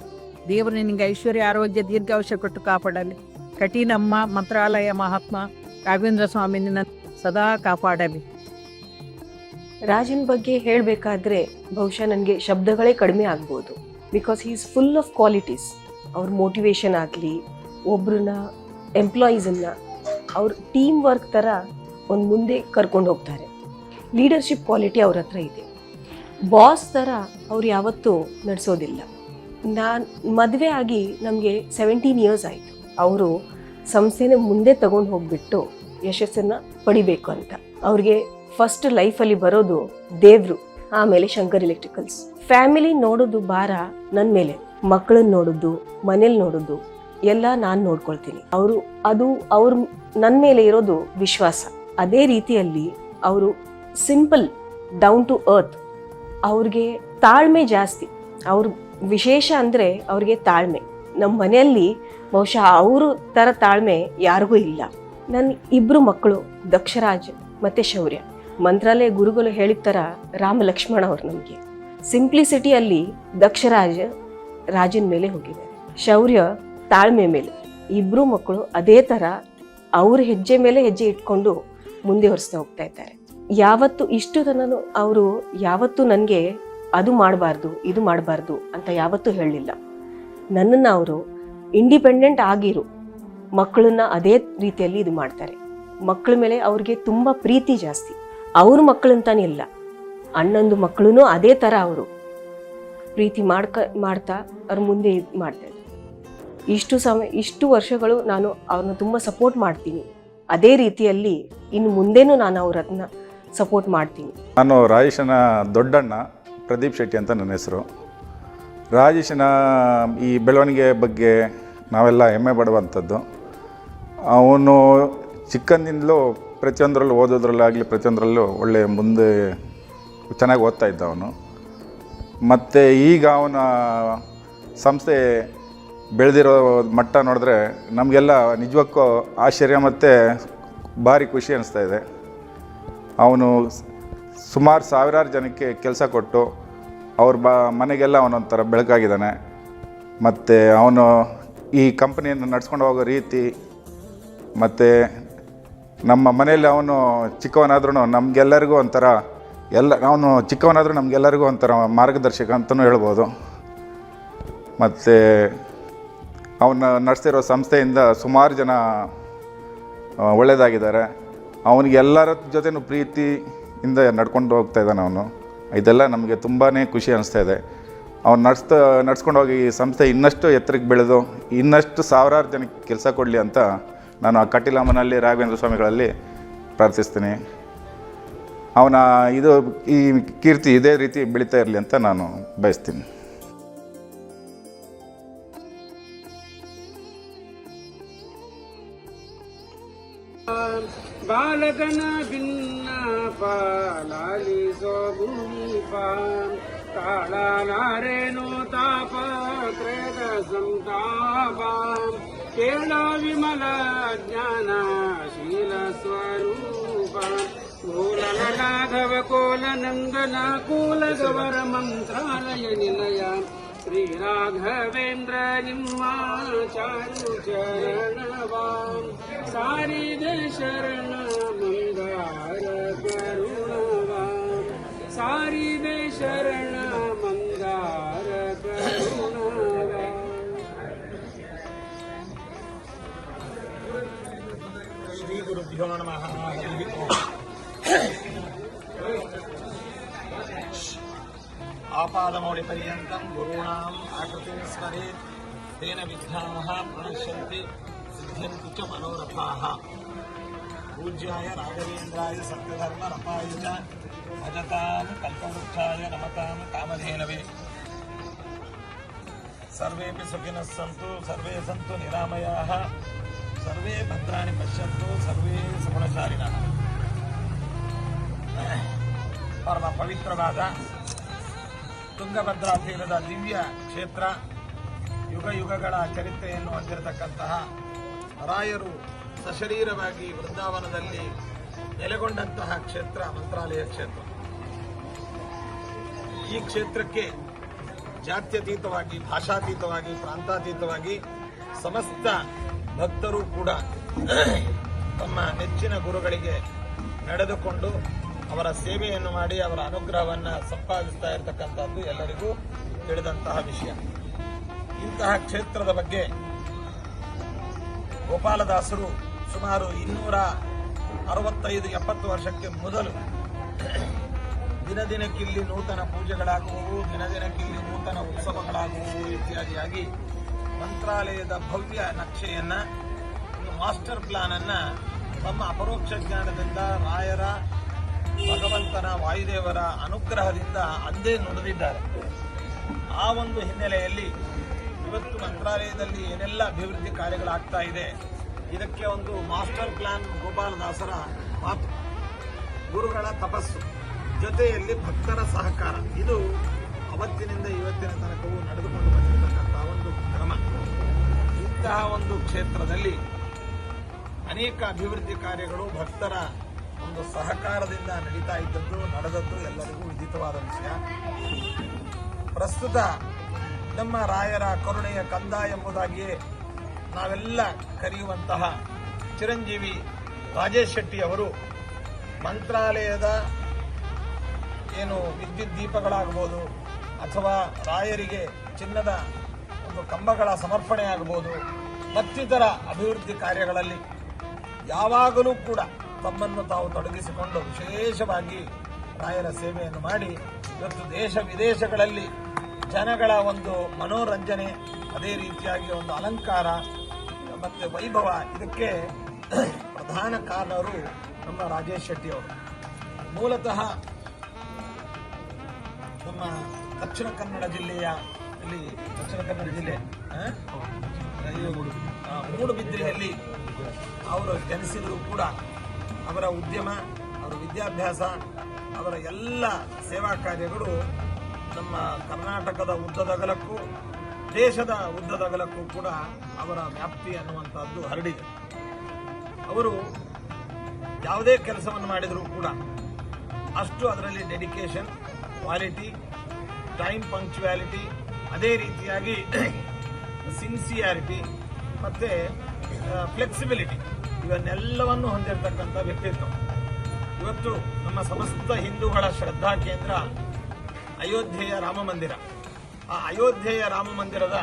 ದೇವರು ನಿನಗೆ ಐಶ್ವರ್ಯ, ಆರೋಗ್ಯ, ದೀರ್ಘಾಯುಷ್ಯ ಕೊಟ್ಟು ಕಾಪಾಡಲಿ. ಕಟೀಲಮ್ಮ ಮಂತ್ರಾಲಯ ಮಹಾತ್ಮ ರಾಘವೇಂದ್ರ ಸ್ವಾಮಿ ನಿನ್ನ ಸದಾ ಕಾಪಾಡಲಿ. ರಾಜನ್ ಬಗ್ಗೆ ಹೇಳಬೇಕಾದ್ರೆ ಬಹುಶಃ ನನಗೆ ಶಬ್ದಗಳೇ ಕಡಿಮೆ ಆಗ್ಬೋದು. Because he is full of qualities. ಅವ್ರ ಮೋಟಿವೇಶನ್ ಆಗಲಿ, ಒಬ್ರನ್ನ ಎಂಪ್ಲಾಯೀಸನ್ನು ಅವ್ರ ಟೀಮ್ ವರ್ಕ್ ಥರ ಒಂದು ಮುಂದೆ ಕರ್ಕೊಂಡು ಹೋಗ್ತಾರೆ. ಲೀಡರ್ಶಿಪ್ ಕ್ವಾಲಿಟಿ ಅವ್ರ ಹತ್ರ ಇದೆ. ಬಾಸ್ ಥರ ಅವ್ರು ಯಾವತ್ತೂ ನಡೆಸೋದಿಲ್ಲ. ನಾನು ಮದುವೆ ಆಗಿ ನಮಗೆ 17 ಇಯರ್ಸ್ ಆಯಿತು. ಅವರು ಸಂಸ್ಥೆನ ಮುಂದೆ ತಗೊಂಡು ಹೋಗ್ಬಿಟ್ಟು ಯಶಸ್ಸನ್ನು ಪಡಿಬೇಕು ಅಂತ. ಅವ್ರಿಗೆ ಫಸ್ಟ್ ಲೈಫಲ್ಲಿ ಬರೋದು ದೇವ್ರು, ಆಮೇಲೆ ಶಂಕರ್ ಎಲೆಕ್ಟ್ರಿಕಲ್ಸ್. ಫ್ಯಾಮಿಲಿ ನೋಡೋದು ಭಾರ ನನ್ನ ಮೇಲೆ, ಮಕ್ಕಳನ್ನ ನೋಡೋದು, ಮನೇಲಿ ನೋಡೋದು ಎಲ್ಲ ನಾನು ನೋಡ್ಕೊಳ್ತೀನಿ. ಅವ್ರು ನನ್ನ ಮೇಲೆ ಇರೋದು ವಿಶ್ವಾಸ. ಅದೇ ರೀತಿಯಲ್ಲಿ ಅವರು ಸಿಂಪಲ್, ಡೌನ್ ಟು ಅರ್ತ್. ಅವ್ರಿಗೆ ತಾಳ್ಮೆ ಜಾಸ್ತಿ. ಅವ್ರ ವಿಶೇಷ ಅಂದರೆ ಅವ್ರಿಗೆ ತಾಳ್ಮೆ. ನಮ್ಮ ಮನೆಯಲ್ಲಿ ಬಹುಶಃ ಅವರು ಥರ ತಾಳ್ಮೆ ಯಾರಿಗೂ ಇಲ್ಲ. ನನ್ನ 2 ಮಕ್ಕಳು ದಕ್ಷರಾಜ್ ಮತ್ತು ಶೌರ್ಯ. ಮಂತ್ರಾಲಯ ಗುರುಗಳು ಹೇಳಿದ ಥರ ರಾಮ ಲಕ್ಷ್ಮಣ ಅವ್ರು ನಮಗೆ. ಸಿಂಪ್ಲಿಸಿಟಿಯಲ್ಲಿ ದಕ್ಷರಾಜ್ ರಾಜನ ಮೇಲೆ ಹೋಗಿದ್ದಾರೆ, ಶೌರ್ಯ ತಾಳ್ಮೆ ಮೇಲೆ. 2 ಮಕ್ಕಳು ಅದೇ ಥರ ಅವ್ರ ಹೆಜ್ಜೆ ಮೇಲೆ ಹೆಜ್ಜೆ ಇಟ್ಕೊಂಡು ಮುಂದೆ ಹೊರಿಸ್ತಾ ಹೋಗ್ತಾ ಇದ್ದಾರೆ. ಯಾವತ್ತು ಇಷ್ಟು ತನಕ ಅವರು ಯಾವತ್ತೂ ನನಗೆ ಅದು ಮಾಡಬಾರ್ದು ಇದು ಮಾಡಬಾರ್ದು ಅಂತ ಯಾವತ್ತೂ ಹೇಳಲಿಲ್ಲ. ನನ್ನನ್ನು ಅವರು ಇಂಡಿಪೆಂಡೆಂಟ್ ಆಗಿರು ಮಕ್ಕಳನ್ನ ಅದೇ ರೀತಿಯಲ್ಲಿ ಇದು ಮಾಡ್ತಾರೆ. ಮಕ್ಕಳ ಮೇಲೆ ಅವ್ರಿಗೆ ತುಂಬ ಪ್ರೀತಿ ಜಾಸ್ತಿ. ಅವ್ರ ಮಕ್ಕಳಂತಾನೆ ಇಲ್ಲ, ಅಣ್ಣಂದು ಮಕ್ಕಳು ಅದೇ ಥರ ಅವರು ಪ್ರೀತಿ ಮಾಡ್ತಾ ಅವ್ರ ಮುಂದೆ ಇದು ಮಾಡ್ತಾರೆ. ಇಷ್ಟು ವರ್ಷಗಳು ನಾನು ಅವ್ರನ್ನ ತುಂಬ ಸಪೋರ್ಟ್ ಮಾಡ್ತೀನಿ. ಅದೇ ರೀತಿಯಲ್ಲಿ ಇನ್ನು ಮುಂದೇನೂ ನಾನು ಅವ್ರನ್ನ ಸಪೋರ್ಟ್ ಮಾಡ್ತೀನಿ. ನಾನು ರಾಜೇಶನ ದೊಡ್ಡಣ್ಣ ಪ್ರದೀಪ್ ಶೆಟ್ಟಿ ಅಂತ ನನ್ನ ಹೆಸರು. ರಾಜೇಶನ ಈ ಬೆಳವಣಿಗೆ ಬಗ್ಗೆ ನಾವೆಲ್ಲ ಹೆಮ್ಮೆ ಪಡುವಂಥದ್ದು. ಅವನು ಚಿಕ್ಕಂದಿನಲ್ಲೂ ಪ್ರತಿಯೊಂದರಲ್ಲೂ ಓದೋದ್ರಲ್ಲಾಗಲಿ ಪ್ರತಿಯೊಂದರಲ್ಲೂ ಒಳ್ಳೆ ಮುಂದೆ ಚೆನ್ನಾಗಿ ಓದ್ತಾ ಇದ್ದ ಅವನು. ಮತ್ತು ಈಗ ಅವನ ಸಂಸ್ಥೆ ಬೆಳೆದಿರೋ ಮಟ್ಟ ನೋಡಿದ್ರೆ ನಮಗೆಲ್ಲ ನಿಜಕ್ಕೂ ಆಶ್ಚರ್ಯ ಮತ್ತು ಭಾರಿ ಖುಷಿ ಅನ್ನಿಸ್ತಾ ಇದೆ. ಅವನು ಸುಮಾರು ಸಾವಿರಾರು ಜನಕ್ಕೆ ಕೆಲಸ ಕೊಟ್ಟು ಅವ್ರ ಮನೆಗೆಲ್ಲ ಅವನೊಂಥರ ಬೆಳಕಾಗಿದ್ದಾನೆ. ಮತ್ತು ಅವನು ಈ ಕಂಪನಿಯನ್ನು ನಡ್ಸ್ಕೊಂಡು ಹೋಗೋ ರೀತಿ ಮತ್ತು ನಮ್ಮ ಮನೆಯಲ್ಲಿ ಅವನು ಚಿಕ್ಕವನಾದ್ರೂ ನಮಗೆಲ್ಲರಿಗೂ ಒಂಥರ ಅವನು ಚಿಕ್ಕವನಾದರೂ ನಮಗೆಲ್ಲರಿಗೂ ಒಂಥರ ಮಾರ್ಗದರ್ಶಕ ಅಂತಲೂ ಹೇಳ್ಬೋದು. ಮತ್ತು ಅವನ್ನ ನಡೆಸ್ತಿರೋ ಸಂಸ್ಥೆಯಿಂದ ಸುಮಾರು ಜನ ಒಳ್ಳೆಯದಾಗಿದ್ದಾರೆ. ಅವನಿಗೆ ಎಲ್ಲರ ಜೊತೆನೂ ಪ್ರೀತಿಯಿಂದ ನಡ್ಕೊಂಡು ಹೋಗ್ತಾ ಇದ್ದಾನೆ ಅವನು. ಇದೆಲ್ಲ ನಮಗೆ ತುಂಬಾ ಖುಷಿ ಅನ್ನಿಸ್ತಾ ಇದೆ. ಅವ್ನು ನಡ್ಸ್ಕೊಂಡು ಹೋಗಿ ಈ ಸಂಸ್ಥೆ ಇನ್ನಷ್ಟು ಎತ್ತರಕ್ಕೆ ಬೆಳೆದು ಇನ್ನಷ್ಟು ಸಾವಿರಾರು ಜನಕ್ಕೆ ಕೆಲಸ ಕೊಡಲಿ ಅಂತ ನಾನು ಆ ಕಟೀಲಮ್ಮನಲ್ಲಿ ರಾಘವೇಂದ್ರ ಸ್ವಾಮಿಗಳಲ್ಲಿ ಪ್ರಾರ್ಥಿಸ್ತೀನಿ. ಅವನ ಈ ಕೀರ್ತಿ ಇದೇ ರೀತಿ ಬೆಳೀತಾ ಇರಲಿ ಅಂತ ನಾನು ಬಯಸ್ತೀನಿ. ಬಾಲಕನ ಭಿನ್ನ ಪಾಲಿಸೋ ಭೂಮಿಪ ತಾಳಲಾರೇನು ತಾಪ ಕ್ರೇದ ಸಂತಾಪ ಕೇಳ ವಿಮಲ ಜ್ಞಾನ ಶೀಲ ಸ್ವರೂಪ ಮೂಲಲಾಘವ ಕೋಲ ನಂದನ ಕೂಲ ಗವರ ಮಂತ್ರಾಲಯ ನಿಲಯ ಶ್ರೀ ರಾಘವೇಂದ್ರ ನಿಮ್ಮ ಚಾರು ಚರಣವಾಂ ಸಾರಿದೆ ಶರಣ ಮಂದಾರ ಕರುಣವಾಂ ಸಾರಿದೆ ಶರಣ ಮಂದಾರ ಕರುಣವಾಂ. ಶ್ರೀ ಗುರುಭ್ಯೋ ನಮಃ. ಆಪಾದಮೌಳಿಪರ್ಯಂತಂ ಗುರುಣಾಂ ಆಕೃತಿಂ ಸ್ಮರೇತ್ ತೇನ ವಿಘ್ನಾಃ ಪ್ರಣಶ್ಯಂತಿ ಸಿದ್ಧ್ಯಂತಿ ಚ ಮನೋರಥಾಃ. ಪೂಜ್ಯಾಯ ರಾಘವೇಂದ್ರಾಯ ಸತ್ಯಧರ್ಮ ರಥಾಯ ಚ ಭಜತಾಂ ಕಲ್ಪವೃಕ್ಷಾಯ ನಮತಾಂ ಕಾಮಧೇನವೇ. ಸರ್ವೇಪಿ ಸುಖಿನಃ ಸಂತು ಸರ್ವೇ ಸಂತು ನಿರಾಮಯಾಃ ಸರ್ವೇ ಭದ್ರಾಣಿ ಪಶ್ಯಂತು ಸರ್ವೇ ಸುಗುಣಶಾಲಿನಃ. ಪರಮ ಪವಿತ್ರವಾದ ತುಂಗಭದ್ರಾ ತೀರದ ದಿವ್ಯ ಕ್ಷೇತ್ರ, ಯುಗ ಯುಗಗಳ ಚರಿತ್ರೆಯನ್ನು ಹೊಂದಿರತಕ್ಕಂತಹ ರಾಯರು ಸಶರೀರವಾಗಿ ವೃಂದಾವನದಲ್ಲಿ ನೆಲೆಗೊಂಡಂತಹ ಕ್ಷೇತ್ರ ಮಂತ್ರಾಲಯ ಕ್ಷೇತ್ರ. ಈ ಕ್ಷೇತ್ರಕ್ಕೆ ಜಾತ್ಯತೀತವಾಗಿ, ಭಾಷಾತೀತವಾಗಿ, ಪ್ರಾಂತಾತೀತವಾಗಿ ಸಮಸ್ತ ಭಕ್ತರು ಕೂಡ ತಮ್ಮ ನೆಚ್ಚಿನ ಗುರುಗಳಿಗೆ ನಡೆದುಕೊಂಡು ಅವರ ಸೇವೆಯನ್ನು ಮಾಡಿ ಅವರ ಅನುಗ್ರಹವನ್ನು ಸಂಪಾದಿಸ್ತಾ ಇರತಕ್ಕಂಥದ್ದು ಎಲ್ಲರಿಗೂ ತಿಳಿದಂತಹ ವಿಷಯ. ಇಂತಹ ಕ್ಷೇತ್ರದ ಬಗ್ಗೆ ಗೋಪಾಲದಾಸರು ಸುಮಾರು 265-70 ವರ್ಷಕ್ಕೆ ಮೊದಲು ದಿನದಿನಕ್ಕಿಲ್ಲಿ ನೂತನ ಪೂಜೆಗಳಾಗುವವು, ದಿನದಿನಕ್ಕಿಲ್ಲಿ ನೂತನ ಉತ್ಸವಗಳಾಗುವವು ಇತ್ಯಾದಿಯಾಗಿ ಮಂತ್ರಾಲಯದ ಭವ್ಯ ನಕ್ಷೆಯನ್ನ, ಒಂದು ಮಾಸ್ಟರ್ ಪ್ಲಾನ್ ಅನ್ನ ತಮ್ಮ ಅಪರೋಕ್ಷ ಜ್ಞಾನದಿಂದ ರಾಯರ, ಭಗವಂತನ, ವಾಯುದೇವರ ಅನುಗ್ರಹದಿಂದ ಅಂದೇ ನುಡಿದಿದ್ದಾರೆ. ಆ ಒಂದು ಹಿನ್ನೆಲೆಯಲ್ಲಿ ಇವತ್ತು ಮಂತ್ರಾಲಯದಲ್ಲಿ ಏನೆಲ್ಲ ಅಭಿವೃದ್ಧಿ ಕಾರ್ಯಗಳಾಗ್ತಾ ಇದೆ, ಇದಕ್ಕೆ ಒಂದು ಮಾಸ್ಟರ್ ಪ್ಲಾನ್ ಗೋಪಾಲದಾಸರ ಮಾತು, ಗುರುಗಳ ತಪಸ್ಸು, ಜೊತೆಯಲ್ಲಿ ಭಕ್ತರ ಸಹಕಾರ, ಇದು ಅವತ್ತಿನಿಂದ ಇವತ್ತಿನ ತನಕವೂ ನಡೆದುಕೊಂಡು ಬಂದಿರತಕ್ಕಂತಹ ಒಂದು ಕ್ರಮ. ಇಂತಹ ಒಂದು ಕ್ಷೇತ್ರದಲ್ಲಿ ಅನೇಕ ಅಭಿವೃದ್ಧಿ ಕಾರ್ಯಗಳು ಭಕ್ತರ ಒಂದು ಸಹಕಾರದಿಂದ ನಡೀತಾ ಇದ್ದದ್ದು, ನಡೆದದ್ದು ಎಲ್ಲರಿಗೂ ವಿದಿತವಾದ ವಿಷಯ. ಪ್ರಸ್ತುತ ನಮ್ಮ ರಾಯರ ಕರುಣೆಯ ಕಂದ ಎಂಬುದಾಗಿಯೇ ನಾವೆಲ್ಲ ಕರೆಯುವಂತಹ ಚಿರಂಜೀವಿ ರಾಜೇಶ್ ಶೆಟ್ಟಿ ಅವರು ಮಂತ್ರಾಲಯದ ಏನು ವಿದ್ಯುತ್ ದೀಪಗಳಾಗಬಹುದು, ಅಥವಾ ರಾಯರಿಗೆ ಚಿನ್ನದ ಒಂದು ಕಂಬಗಳ ಸಮರ್ಪಣೆ ಆಗಬಹುದು, ಮತ್ತಿತರ ಅಭಿವೃದ್ಧಿ ಕಾರ್ಯಗಳಲ್ಲಿ ಯಾವಾಗಲೂ ಕೂಡ ತಮ್ಮನ್ನು ತಾವು ತೊಡಗಿಸಿಕೊಂಡು ವಿಶೇಷವಾಗಿ ರಾಯರ ಸೇವೆಯನ್ನು ಮಾಡಿ ಇವತ್ತು ದೇಶ ವಿದೇಶಗಳಲ್ಲಿ ಜನಗಳ ಒಂದು ಮನೋರಂಜನೆ, ಅದೇ ರೀತಿಯಾಗಿ ಒಂದು ಅಲಂಕಾರ ಮತ್ತು ವೈಭವ, ಇದಕ್ಕೆ ಪ್ರಧಾನ ಕಾರಣರು ನಮ್ಮ ರಾಜೇಶ್ ಶೆಟ್ಟಿ ಅವರು. ಮೂಲತಃ ನಮ್ಮ ದಕ್ಷಿಣ ಕನ್ನಡ ಜಿಲ್ಲೆಯ ಮೂಡುಬಿದ್ರೆಯಲ್ಲಿ ಅವರು ಜನಿಸಿದರೂ ಕೂಡ ಅವರ ಉದ್ಯಮ, ಅವರ ವಿದ್ಯಾಭ್ಯಾಸ, ಅವರ ಎಲ್ಲ ಸೇವಾ ಕಾರ್ಯಗಳು ನಮ್ಮ ಕರ್ನಾಟಕದ ಉದ್ದದಗಲಕ್ಕೂ, ದೇಶದ ಉದ್ದದಗಲಕ್ಕೂ ಕೂಡ ಅವರ ವ್ಯಾಪ್ತಿ ಅನ್ನುವಂಥದ್ದು ಹರಡಿದೆ. ಅವರು ಯಾವುದೇ ಕೆಲಸವನ್ನು ಮಾಡಿದರೂ ಕೂಡ ಅಷ್ಟು ಅದರಲ್ಲಿ ಡೆಡಿಕೇಶನ್, ಕ್ವಾಲಿಟಿ, ಟೈಮ್ ಪಂಕ್ಚುಯಾಲಿಟಿ, ಅದೇ ರೀತಿಯಾಗಿ ಸಿನ್ಸಿಯಾರಿಟಿ ಮತ್ತು ಫ್ಲೆಕ್ಸಿಬಿಲಿಟಿ, ಇವನ್ನೆಲ್ಲವನ್ನು ಹೊಂದಿರತಕ್ಕಂಥ ವ್ಯಕ್ತಿತ್ವ. ಇವತ್ತು ನಮ್ಮ ಸಮಸ್ತ ಹಿಂದೂಗಳ ಶ್ರದ್ಧಾ ಕೇಂದ್ರ ಅಯೋಧ್ಯೆಯ ರಾಮ ಮಂದಿರ. ಆ ಅಯೋಧ್ಯೆಯ ರಾಮ ಮಂದಿರದ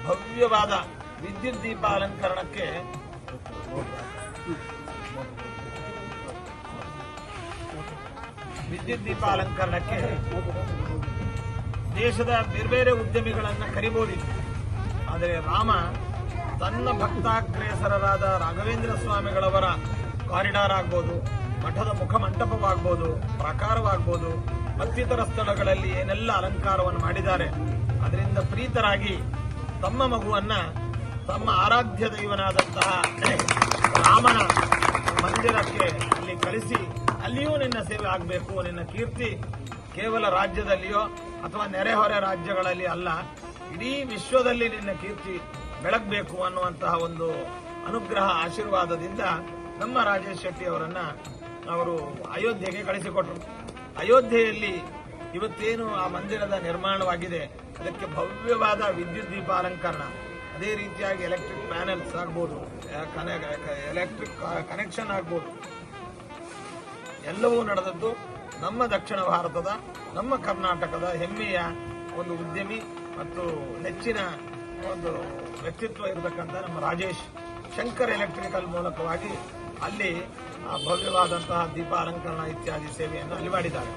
ಭವ್ಯವಾದ ವಿದ್ಯುತ್ ದೀಪ ಅಲಂಕರಣಕ್ಕೆ ದೇಶದ ಬೇರೆ ಬೇರೆ ಉದ್ಯಮಿಗಳನ್ನು ಕರಿಬೋದಿತ್ತು. ಆದರೆ ರಾಮ ತನ್ನ ಭಕ್ತಾಗ್ರೇಸರರಾದ ರಾಘವೇಂದ್ರ ಸ್ವಾಮಿಗಳವರ ಕಾರಿಡಾರ್ ಆಗ್ಬೋದು, ಮಠದ ಮುಖಮಂಟಪವಾಗ್ಬೋದು, ಪ್ರಾಕಾರವಾಗ್ಬೋದು, ಮತ್ತಿತರ ಸ್ಥಳಗಳಲ್ಲಿ ಏನೆಲ್ಲ ಅಲಂಕಾರವನ್ನು ಮಾಡಿದ್ದಾರೆ, ಅದರಿಂದ ಪ್ರೀತರಾಗಿ ತಮ್ಮ ಮಗುವನ್ನ ತಮ್ಮ ಆರಾಧ್ಯ ದೈವನಾದಂತಹ ರಾಮನ ಮಂದಿರಕ್ಕೆ ಅಲ್ಲಿ ಕಳಿಸಿ, ಅಲ್ಲಿಯೂ ನಿನ್ನ ಸೇವೆ ಆಗಬೇಕು, ನಿನ್ನ ಕೀರ್ತಿ ಕೇವಲ ರಾಜ್ಯದಲ್ಲಿಯೋ ಅಥವಾ ನೆರೆಹೊರೆ ರಾಜ್ಯಗಳಲ್ಲಿ ಅಲ್ಲ, ಇಡೀ ವಿಶ್ವದಲ್ಲಿ ನಿನ್ನ ಕೀರ್ತಿ ಬೆಳಗಬೇಕು ಅನ್ನುವಂತಹ ಒಂದು ಅನುಗ್ರಹ, ಆಶೀರ್ವಾದದಿಂದ ನಮ್ಮ ರಾಜೇಶ್ ಶೆಟ್ಟಿ ಅವರನ್ನ ಅವರು ಅಯೋಧ್ಯೆಗೆ ಕಳಿಸಿಕೊಟ್ರು. ಅಯೋಧ್ಯೆಯಲ್ಲಿ ಇವತ್ತೇನು ಆ ಮಂದಿರದ ನಿರ್ಮಾಣವಾಗಿದೆ, ಅದಕ್ಕೆ ಭವ್ಯವಾದ ವಿದ್ಯುತ್ ದೀಪ ಅಲಂಕರಣ, ಅದೇ ರೀತಿಯಾಗಿ ಎಲೆಕ್ಟ್ರಿಕ್ ಪ್ಯಾನೆಲ್ಸ್ ಆಗ್ಬೋದು, ಎಲೆಕ್ಟ್ರಿಕ್ ಕನೆಕ್ಷನ್ ಆಗ್ಬೋದು, ಎಲ್ಲವೂ ನಡೆದದ್ದು ನಮ್ಮ ದಕ್ಷಿಣ ಭಾರತದ, ನಮ್ಮ ಕರ್ನಾಟಕದ ಹೆಮ್ಮೆಯ ಒಂದು ಉದ್ಯಮಿ ಮತ್ತು ನೆಚ್ಚಿನ ಒಂದು ವ್ಯಕ್ತಿತ್ವ ಇರತಕ್ಕಂಥ ನಮ್ಮ ರಾಜೇಶ್ ಶಂಕರ್ ಎಲೆಕ್ಟ್ರಿಕಲ್ ಮೂಲಕವಾಗಿ ಅಲ್ಲಿ ಭವ್ಯವಾದಂತಹ ದೀಪ ಅಲಂಕರಣ ಇತ್ಯಾದಿ ಸೇವೆಯನ್ನು ಅಲ್ಲಿ ಮಾಡಿದ್ದಾರೆ.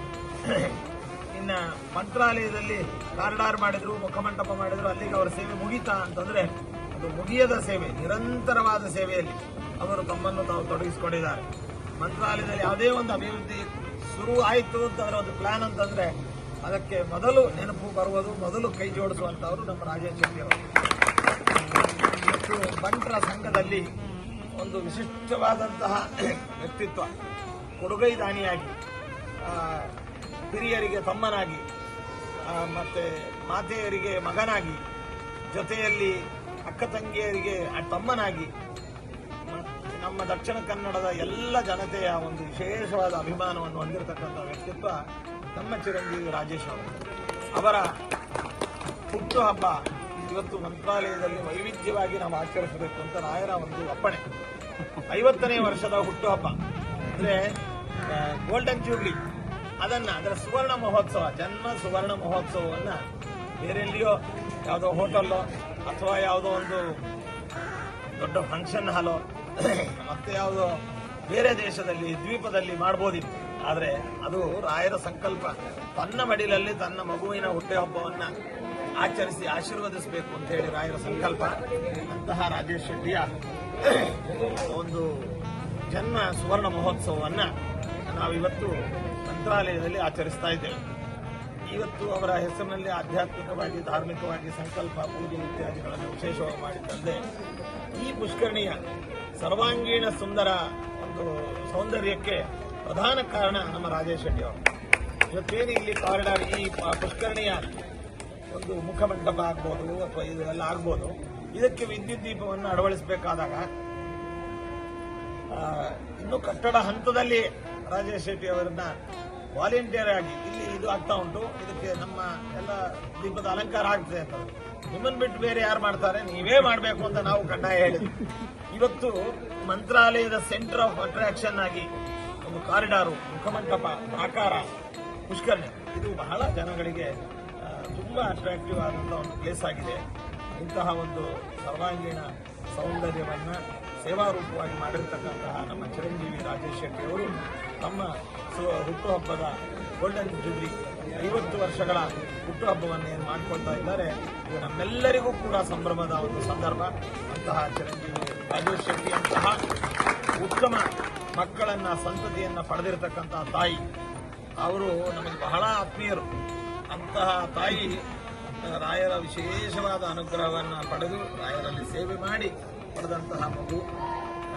ಇನ್ನು ಮಂತ್ರಾಲಯದಲ್ಲಿ ಕಾರಿಡಾರ್ ಮಾಡಿದ್ರು, ಮುಖಮಂಟಪ ಮಾಡಿದ್ರು, ಅಲ್ಲಿಗೆ ಅವರ ಸೇವೆ ಮುಗೀತಾ ಅಂತಂದ್ರೆ ಅದು ಮುಗಿಯದ ಸೇವೆ, ನಿರಂತರವಾದ ಸೇವೆಯಲ್ಲಿ ಅವರು ತಮ್ಮನ್ನು ತಾವು ತೊಡಗಿಸಿಕೊಂಡಿದ್ದಾರೆ. ಮಂತ್ರಾಲಯದಲ್ಲಿ ಯಾವುದೇ ಒಂದು ಅಭಿವೃದ್ಧಿ ಶುರು ಆಯಿತು ಅಂತಂದ್ರೆ ಒಂದು ಪ್ಲಾನ್ ಅಂತಂದ್ರೆ ಅದಕ್ಕೆ ಮೊದಲು ನೆನಪು ಬರುವುದು, ಮೊದಲು ಕೈ ಜೋಡಿಸುವಂತವರು ನಮ್ಮ ರಾಜೇಶ್ ಶೆಟ್ಟಿ ಅವರು. ಮತ್ತು ಬಂಟರ ಸಂಘದಲ್ಲಿ ಒಂದು ವಿಶಿಷ್ಟವಾದಂತಹ ವ್ಯಕ್ತಿತ್ವ, ಕೊಡುಗೈ ದಾನಿಯಾಗಿ, ಹಿರಿಯರಿಗೆ ತಮ್ಮನಾಗಿ, ಮತ್ತೆ ಮಾತೆಯರಿಗೆ ಮಗನಾಗಿ, ಜೊತೆಯಲ್ಲಿ ಅಕ್ಕ ತಂಗಿಯರಿಗೆ ತಮ್ಮನಾಗಿ, ನಮ್ಮ ದಕ್ಷಿಣ ಕನ್ನಡದ ಎಲ್ಲ ಜನತೆಯ ಒಂದು ವಿಶೇಷವಾದ ಅಭಿಮಾನವನ್ನು ಹೊಂದಿರತಕ್ಕಂಥ ವ್ಯಕ್ತಿತ್ವ ನಮ್ಮ ಚಿರಂಜೀವಿ ರಾಜೇಶ್ ಅವರು. ಅವರ ಹುಟ್ಟುಹಬ್ಬ ಇವತ್ತು ಮಂತ್ರಾಲಯದಲ್ಲಿ ವೈವಿಧ್ಯವಾಗಿ ನಾವು ಆಚರಿಸಬೇಕು ಅಂತ ರಾಯರ ಒಂದು ಅಪ್ಪಣೆ. 50ನೇ ವರ್ಷದ ಹುಟ್ಟುಹಬ್ಬ ಅಂದ್ರೆ ಗೋಲ್ಡನ್ ಜೂಬ್ಲಿ, ಅದರ ಸುವರ್ಣ ಮಹೋತ್ಸವ, ಜನ್ಮ ಸುವರ್ಣ ಮಹೋತ್ಸವವನ್ನು ಬೇರೆಲ್ಲಿಯೋ ಯಾವುದೋ ಹೋಟೆಲ್ಲೋ ಅಥವಾ ಯಾವುದೋ ಒಂದು ದೊಡ್ಡ ಫಂಕ್ಷನ್ ಹಾಲೋ ಮತ್ತೆ ಯಾವುದೋ ಬೇರೆ ದೇಶದಲ್ಲಿ ದ್ವೀಪದಲ್ಲಿ ಮಾಡ್ಬೋದಿತ್ತು. ಆದರೆ ಅದು ರಾಯರ ಸಂಕಲ್ಪ, ತನ್ನ ಮಡಿಲಲ್ಲಿ ತನ್ನ ಮಗುವಿನ ಹುಟ್ಟುಹಬ್ಬವನ್ನ ಆಚರಿಸಿ ಆಶೀರ್ವದಿಸಬೇಕು ಅಂತ ಹೇಳಿ ರಾಯರ ಸಂಕಲ್ಪ. ಅಂತಹ ರಾಜೇಶ್ ಶೆಟ್ಟಿಯ ಒಂದು ಜನ್ಮ ಸುವರ್ಣ ಮಹೋತ್ಸವವನ್ನು ನಾವಿವತ್ತು ಮಂತ್ರಾಲಯದಲ್ಲಿ ಆಚರಿಸ್ತಾ ಇದ್ದೇವೆ. ಇವತ್ತು ಅವರ ಹೆಸರಿನಲ್ಲಿ ಆಧ್ಯಾತ್ಮಿಕವಾಗಿ ಧಾರ್ಮಿಕವಾಗಿ ಸಂಕಲ್ಪ ಪೂಜೆ ಇತ್ಯಾದಿಗಳನ್ನು ವಿಶೇಷವಾಗಿ ಮಾಡಿದ್ದಲ್ಲದೆ ಈ ಪುಷ್ಕರಣಿಯ ಸರ್ವಾಂಗೀಣ ಸುಂದರ ಒಂದು ಸೌಂದರ್ಯಕ್ಕೆ ಪ್ರಧಾನ ಕಾರಣ ನಮ್ಮ ರಾಜೇಶ್ ಶೆಟ್ಟಿ ಅವರು. ಇವತ್ತೇನು ಇಲ್ಲಿ ಕಾರಿಡಾರ್, ಈ ಪುಷ್ಕರಣಿಯ ಒಂದು ಮುಖಮಂಟಪ ಆಗ್ಬೋದು ಅಥವಾ ಇದೆಲ್ಲ ಆಗ್ಬೋದು, ಇದಕ್ಕೆ ವಿದ್ಯುತ್ ದೀಪವನ್ನು ಅಳವಡಿಸಬೇಕಾದಾಗ ಇನ್ನು ಕಟ್ಟಡ ಹಂತದಲ್ಲಿ ರಾಜೇಶ್ ಶೆಟ್ಟಿ ಅವರನ್ನ ವಾಲಂಟಿಯರ್ ಆಗಿ ಇಲ್ಲಿ ಇದು ಆಗ್ತಾ ಉಂಟು, ಇದಕ್ಕೆ ನಮ್ಮ ಎಲ್ಲ ದೀಪದ ಅಲಂಕಾರ ಆಗ್ತದೆ ಅಂತ. ನಿಮ್ಮನ್ನು ಬಿಟ್ಟು ಬೇರೆ ಯಾರು ಮಾಡ್ತಾರೆ, ನೀವೇ ಮಾಡಬೇಕು ಅಂತ ನಾವು ಕಡ್ಡಾಯ ಹೇಳಿದ್ವಿ. ಇವತ್ತು ಮಂತ್ರಾಲಯದ ಸೆಂಟರ್ ಆಫ್ ಅಟ್ರಾಕ್ಷನ್ ಆಗಿ ಒಂದು ಕಾರಿಡಾರು, ಮುಖಮಂಟಪ, ಪ್ರಾಕಾರ, ಪುಷ್ಕರಣಿ ಇದು ಬಹಳ ಜನಗಳಿಗೆ ತುಂಬಾ ಅಟ್ರಾಕ್ಟಿವ್ ಆದಂತಹ ಒಂದು ಪ್ಲೇಸ್ ಆಗಿದೆ. ಇಂತಹ ಒಂದು ಸರ್ವಾಂಗೀಣ ಸೌಂದರ್ಯವನ್ನ ಸೇವಾರೂಪವಾಗಿ ಮಾಡಿರ್ತಕ್ಕಂತಹ ನಮ್ಮ ಚಿರಂಜೀವಿ ರಾಜೇಶ್ ಶೆಟ್ಟಿ ಅವರು ತಮ್ಮ ಹುಟ್ಟುಹಬ್ಬದ ಗೋಲ್ಡನ್ ಜೂಬ್ಲಿ 50 ವರ್ಷಗಳ ಹುಟ್ಟುಹಬ್ಬವನ್ನು ಏನು ಮಾಡಿಕೊಳ್ತಾ ಇದ್ದಾರೆ, ಇದು ನಮ್ಮೆಲ್ಲರಿಗೂ ಕೂಡ ಸಂಭ್ರಮದ ಒಂದು ಸಂದರ್ಭ. ಅಂತಹ ಚಿರಂಜೀವಿ ರಾಜೇಶ್ ಶೆಟ್ಟಿ ಅಂತಹ ಉತ್ತಮ ಮಕ್ಕಳನ್ನ ಸಂತತಿಯನ್ನ ಪಡೆದಿರತಕ್ಕಂತಹ ತಾಯಿ ಅವರು ನಮಗೆ ಬಹಳ ಆತ್ಮೀಯರು. ಅಂತಹ ತಾಯಿ ರಾಯರ ವಿಶೇಷವಾದ ಅನುಗ್ರಹವನ್ನು ಪಡೆದು ರಾಯರಲ್ಲಿ ಸೇವೆ ಮಾಡಿ ಪಡೆದಂತಹ ಮಗು,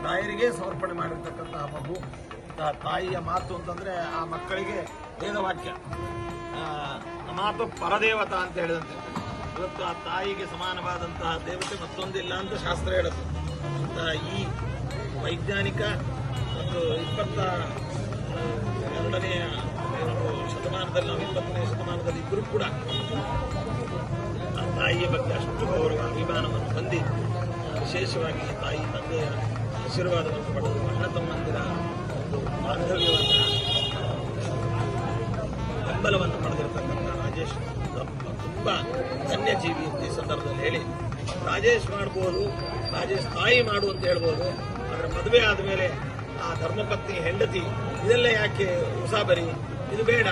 ರಾಯರಿಗೆ ಸಮರ್ಪಣೆ ಮಾಡಿರ್ತಕ್ಕಂತಹ ಮಗು. ತಾಯಿಯ ಮಾತು ಅಂತಂದ್ರೆ ಆ ಮಕ್ಕಳಿಗೆ ವೇದವಾಕ್ಯ, ಮಾತು ಪರದೇವತಾ ಅಂತ ಹೇಳಿದಂತೆ. ಇವತ್ತು ಆ ತಾಯಿಗೆ ಸಮಾನವಾದಂತಹ ದೇವತೆ ಮತ್ತೊಂದಿಲ್ಲ ಅಂತ ಶಾಸ್ತ್ರ ಹೇಳುತ್ತೆ. ಈ ವೈಜ್ಞಾನಿಕ ಮತ್ತು 22ನೇ ಶತಮಾನದಲ್ಲಿ, ನಾವು 20ನೇ ಶತಮಾನದಲ್ಲಿ ಇದ್ರೂ ಕೂಡ ಆ ತಾಯಿಯ ಬಗ್ಗೆ ಅಷ್ಟು ಗೌರವ ಅಭಿಮಾನವನ್ನು ಹೊಂದಿ ವಿಶೇಷವಾಗಿ ತಾಯಿ ತಂದೆಯ ಆಶೀರ್ವಾದವನ್ನು ಪಡೆದು ಅಣ್ಣ ತಮ್ಮಂದಿರ ಒಂದು ಬಾಂಧವ್ಯವನ್ನು ಬೆಂಬಲವನ್ನು ಪಡೆದಿರತಕ್ಕಂಥ ರಾಜೇಶ್ ತುಂಬ ಧನ್ಯಜೀವಿ ಅಂತ ಈ ಸಂದರ್ಭದಲ್ಲಿ ಹೇಳಿ, ರಾಜೇಶ್ ಮಾಡ್ಬೋದು, ರಾಜೇಶ್ ತಾಯಿ ಮಾಡು ಅಂತ ಹೇಳ್ಬೋದು. ಆದರೆ ಮದುವೆ ಆದಮೇಲೆ ಆ ಧರ್ಮಪತ್ನಿ ಹೆಂಡತಿ ಇದೆಲ್ಲ ಯಾಕೆ ಉಸಾಬರಿ, ಇದು ಬೇಡ,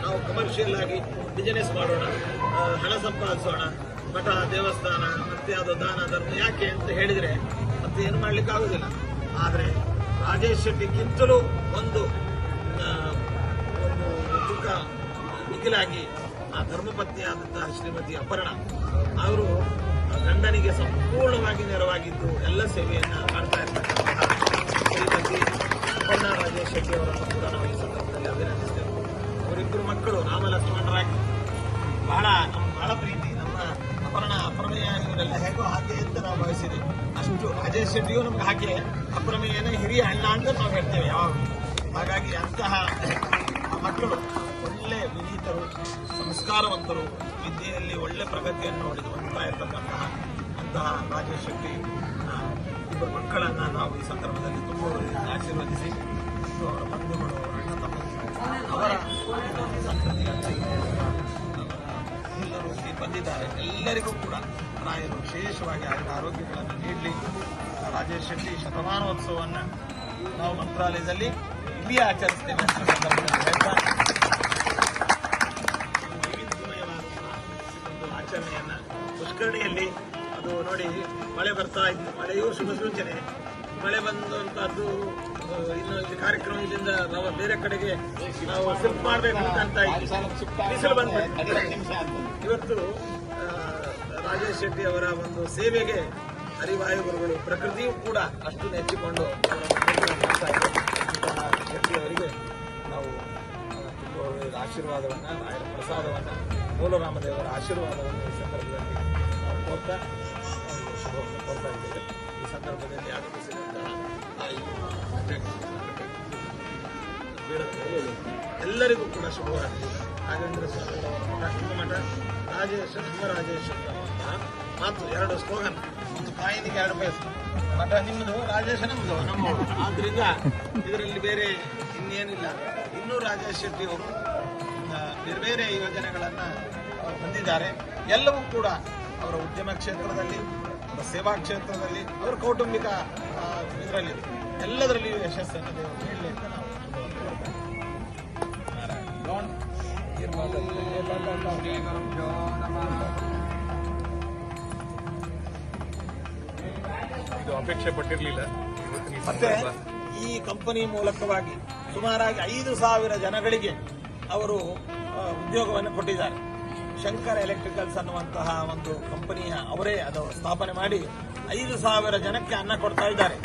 ನಾವು ಕಮರ್ಷಿಯಲ್ ಆಗಿ ಬಿಸಿನೆಸ್ ಮಾಡೋಣ, ಹಣ ಸಂಪಾದಿಸೋಣ, ಮಠ ದೇವಸ್ಥಾನ ಮತ್ತೆ ಅದು ದಾನ ಧರ್ಮ ಯಾಕೆ ಅಂತ ಹೇಳಿದರೆ ಮತ್ತೆ ಏನು ಮಾಡ್ಲಿಕ್ಕೆ ಆಗುದಿಲ್ಲ. ಆದರೆ ರಾಜೇಶ್ ಶೆಟ್ಟಿಗಿಂತಲೂ ಒಂದು ತುಕ ಮಿಗಿಲಾಗಿ ಆ ಧರ್ಮಪತ್ನಿಯಾದಂತಹ ಶ್ರೀಮತಿ ಅಪರ್ಣ ಅವರು ಗಂಡನಿಗೆ ಸಂಪೂರ್ಣವಾಗಿ ನೆರವಾಗಿದ್ದು ಎಲ್ಲ ಸೇವೆಯನ್ನ ಮಾಡ್ತಾ ಇರ್ತಕ್ಕಂತಹ ಶ್ರೀಮತಿ ಅಪರ್ಣ ರಾಜೇಶ್ ಶೆಟ್ಟಿ ಅವರನ್ನು ಕೂಡ ನಾವು ಈ ಸಂದರ್ಭದಲ್ಲಿ ಅಭಿನಂದಿಸ್ತೇವೆ. ಅವರಿಬ್ಬರು ಮಕ್ಕಳು ರಾಮ ಲಕ್ಷ್ಮಣರಾಗಿ ಬಹಳ ಪ್ರೀತಿ. ನಮ್ಮ ಅಪರ್ಣೆಯ ಇವರೆಲ್ಲ ಹೇಗೋ ಹಾಗೆ ಅಂತ ನಾವು ಭಾವಿಸಿದ್ದೇವೆ. ಅಷ್ಟು ರಾಜೇಶ್ ಶೆಟ್ಟಿಯು ನಮ್ಗೆ ಹಾಗೆ ಅಪರ್ಣೆಯನ್ನ ಹಿರಿಯ ಅಣ್ಣ ಅಂತ ನಾವು ಹೇಳ್ತೇವೆ ಯಾವಾಗ. ಹಾಗಾಗಿ ಅಂತಹ ಮಕ್ಕಳು ಒಳ್ಳೆ ವಿನೀತರು, ಸಂಸ್ಕಾರವಂತರು, ವಿದ್ಯೆಯಲ್ಲಿ ಒಳ್ಳೆ ಪ್ರಗತಿಯನ್ನು ಹೊಂದುತ್ತಾ ಇರತಕ್ಕಂತಹ ಅಂತಹ ರಾಜೇಶ್ ಶೆಟ್ಟಿ ಇಬ್ಬರು ಮಕ್ಕಳನ್ನು ನಾವು ಈ ಸಂದರ್ಭದಲ್ಲಿ ತುಂಬ ಆಶೀರ್ವದಿಸಿ ಅವರ ಬಂಧುಗಳು, ಅಣ್ಣ ತಮ್ಮಂದಿರು, ಅವರ ಸಂತತಿ ಎಲ್ಲರೂ ಬಂದಿದ್ದಾರೆ. ಎಲ್ಲರಿಗೂ ಕೂಡ ರಾಯರು ವಿಶೇಷವಾಗಿ ಆರೋಗ್ಯಗಳನ್ನು ನೀಡಲಿ. ರಾಜೇಶ್ ಶೆಟ್ಟಿ ಶತಮಾನೋತ್ಸವವನ್ನು ನಾವು ಮಂತ್ರಾಲಯದಲ್ಲಿ ಇಲ್ಲಿ ಆಚರಿಸ್ತೇವೆ ಅಂತ ಸಂದರ್ಭದಲ್ಲಿ ಹೇಳ್ತಾ ವೈವಿಧ್ಯಮಯವಾದಂತಹ ಒಂದು ಆಚರಣೆಯನ್ನ ಪುಷ್ಕರಣಿಯಲ್ಲಿ ಅದು ನೋಡಿ, ಮಳೆ ಬರ್ತಾ ಇತ್ತು, ಮಳೆಯೂ ಶುಭ ಸೂಚನೆ. ಮಳೆ ಬಂದಂತಹದ್ದು ಇನ್ನು ಇಲ್ಲಿ ಕಾರ್ಯಕ್ರಮ ಇಲ್ಲಿಂದ ನಾವು ಬೇರೆ ಕಡೆಗೆ ನಾವು ಶಿಫ್ಟ್ ಮಾಡಬೇಕು ಅಂತ ಬಿಸಿಲು ಬಂದ್ಬಿಟ್ಟು ಇವತ್ತು ರಾಜೇಶ್ ಶೆಟ್ಟಿ ಅವರ ಒಂದು ಸೇವೆಗೆ ಹರಿವಾಯು ಗುರುಗಳು ಪ್ರಕೃತಿಯೂ ಕೂಡ ಅಷ್ಟು ನೆಚ್ಚಿಕೊಂಡು ಶೆಟ್ಟಿ ಅವರಿಗೆ ನಾವು ತುಂಬ ಆಶೀರ್ವಾದವನ್ನು, ರಾಯರ ಪ್ರಸಾದವನ್ನು, ಮೂಲರಾಮದೇವರ ಆಶೀರ್ವಾದವನ್ನು ಈ ಸಂದರ್ಭದಲ್ಲಿ ನಾವು ಕೋರ್ತಾ ಶುಭವನ್ನು ಕೋರ್ತಾ ಇದ್ದೇವೆ. ಈ ಸಂದರ್ಭದಲ್ಲಿ ಆಗಮಿಸಿದಂತಹ ಎಲ್ಲರಿಗೂ ಕೂಡ ಶುಭವಾಗಲಿ. ರಾಜೇಂದ್ರ ಸ್ವಾಮಿ ಮಠ ರಾಜೇಶ ಶಿವರಾಜೇಶ ಮಾತು 2 ಸ್ಲೋಗನ್, ಒಂದು ಕಾಯಿನಿಗೆ 2 ಪೈಸೆ. ಮಠ ನಿಮ್ಮದು, ರಾಜೇಶ ನಮ್ಮದು, ನಮ್ಮವರು. ಆದ್ರಿಂದ ಇದರಲ್ಲಿ ಬೇರೆ ಇನ್ನೇನಿಲ್ಲ. ಇನ್ನೂ ರಾಜೇಶ್ ಶೆಟ್ಟಿ ಅವರು ಬೇರೆ ಬೇರೆ ಯೋಜನೆಗಳನ್ನು ಹೊಂದಿದ್ದಾರೆ. ಎಲ್ಲವೂ ಕೂಡ ಅವರ ಉದ್ಯಮ ಕ್ಷೇತ್ರದಲ್ಲಿ, ಅವರ ಸೇವಾ ಕ್ಷೇತ್ರದಲ್ಲಿ, ಅವರ ಕೌಟುಂಬಿಕ ಇದರಲ್ಲಿ ಎಲ್ಲದರಲ್ಲಿಯೂ ಯಶಸ್ಸನ್ನು ದೇವರು ನೀಡಲಿ ಅಂತ ನಾವು ಅಪೇಕ್ಷೆ ಪಟ್ಟಿರಲಿಲ್ಲ. ಮತ್ತೆ ಈ ಕಂಪನಿ ಮೂಲಕವಾಗಿ ಸುಮಾರಾಗಿ 5,000 ಜನಗಳಿಗೆ ಅವರು ಉದ್ಯೋಗವನ್ನು ಕೊಟ್ಟಿದ್ದಾರೆ. ಶಂಕರ್ ಎಲೆಕ್ಟ್ರಿಕಲ್ಸ್ ಅನ್ನುವಂತಹ ಒಂದು ಕಂಪನಿಯ ಅವರೇ ಅದು ಸ್ಥಾಪನೆ ಮಾಡಿ 5,000 ಜನಕ್ಕೆ ಅನ್ನ ಕೊಡ್ತಾ ಇದ್ದಾರೆ.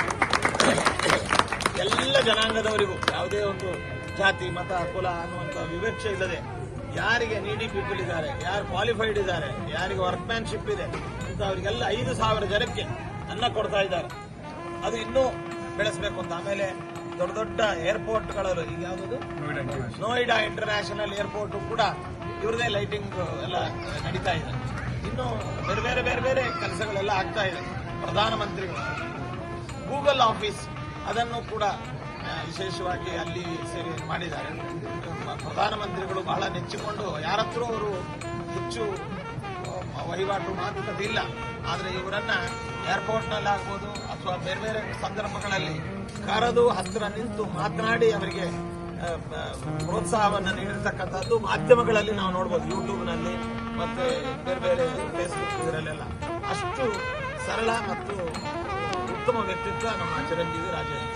ಎಲ್ಲ ಜನಾಂಗದವರಿಗೂ ಯಾವುದೇ ಒಂದು ಜಾತಿ ಮತ ಕುಲ ಅನ್ನುವಂಥ ವಿವಕ್ಷೆ ಇಲ್ಲದೆ ಯಾರಿಗೆ ನೀಡಿ ಪೀಪಲ್ ಇದ್ದಾರೆ, ಯಾರು ಕ್ವಾಲಿಫೈಡ್ ಇದ್ದಾರೆ, ಯಾರಿಗೆ ವರ್ಕ್ಮ್ಯಾನ್ಶಿಪ್ ಇದೆ ಇಂಥವರಿಗೆಲ್ಲ 5,000 ಜನಕ್ಕೆ ಅನ್ನ ಕೊಡ್ತಾ ಇದ್ದಾರೆ. ಅದು ಇನ್ನೂ ಬೆಳೆಸಬೇಕು ಅಂತ. ಆಮೇಲೆ ದೊಡ್ಡ ದೊಡ್ಡ ಏರ್ಪೋರ್ಟ್ಗಳಲ್ಲೂ ಈಗ ಯಾವುದು ನೋಯ್ಡಾ ಇಂಟರ್ನ್ಯಾಷನಲ್ ಏರ್ಪೋರ್ಟ್ ಕೂಡ ಇವ್ರದೇ ಲೈಟಿಂಗ್ ಎಲ್ಲ ನಡೀತಾ ಇದೆ. ಇನ್ನು ಬೇರೆ ಬೇರೆ ಬೇರೆ ಬೇರೆ ಕೆಲಸಗಳೆಲ್ಲ ಆಗ್ತಾ ಇದೆ. ಪ್ರಧಾನಮಂತ್ರಿಗಳು ಗೂಗಲ್ ಆಫೀಸ್ ಅದನ್ನು ಕೂಡ ವಿಶೇಷವಾಗಿ ಅಲ್ಲಿ ಸೇವೆಯನ್ನು ಮಾಡಿದ್ದಾರೆ. ಪ್ರಧಾನಮಂತ್ರಿಗಳು ಬಹಳ ನೆಚ್ಚಿಕೊಂಡು ಯಾರ ಹತ್ರ ಅವರು ಹೆಚ್ಚು ವಹಿವಾಟು ಮಾತುಕತೆ ಇಲ್ಲ, ಆದರೆ ಇವರನ್ನ ಏರ್ಪೋರ್ಟ್ನಲ್ಲಿ ಆಗ್ಬೋದು ಅಥವಾ ಬೇರೆ ಬೇರೆ ಸಂದರ್ಭಗಳಲ್ಲಿ ಕರೆದು ಹತ್ತಿರ ನಿಂತು ಮಾತನಾಡಿ ಅವರಿಗೆ ಪ್ರೋತ್ಸಾಹವನ್ನು ನೀಡಿರ್ತಕ್ಕಂಥದ್ದು ಮಾಧ್ಯಮಗಳಲ್ಲಿ ನಾವು ನೋಡ್ಬೋದು, ಯೂಟ್ಯೂಬ್ನಲ್ಲಿ ಮತ್ತೆ ಬೇರೆ ಬೇರೆ ಫೇಸ್ಬುಕ್ ಇದರಲ್ಲೆಲ್ಲ. ಅಷ್ಟು ಸರಳ ಮತ್ತು ಉತ್ತಮ ವ್ಯಕ್ತಿತ್ವ ನಮ್ಮ ಚಿರಂಜೀವಿ ರಾಜೇಶ್.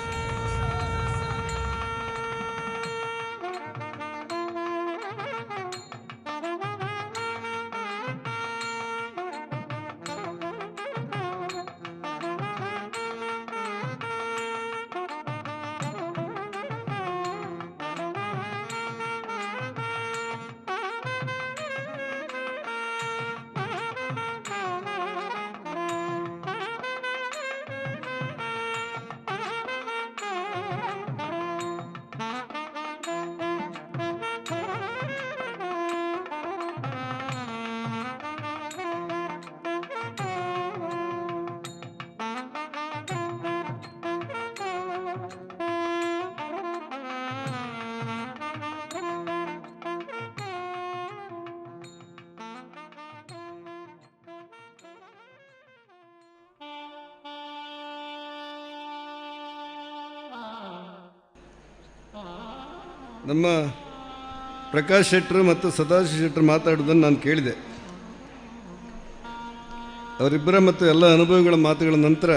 ನಮ್ಮ ಪ್ರಕಾಶ್ ಶೆಟ್ಟರು ಮತ್ತು ಸದಾಶಿವ ಶೆಟ್ಟರು ಮಾತಾಡೋದನ್ನು ನಾನು ಕೇಳಿದೆ. ಅವರಿಬ್ಬರ ಮತ್ತು ಎಲ್ಲ ಅನುಭವಗಳ ಮಾತುಗಳ ನಂತರ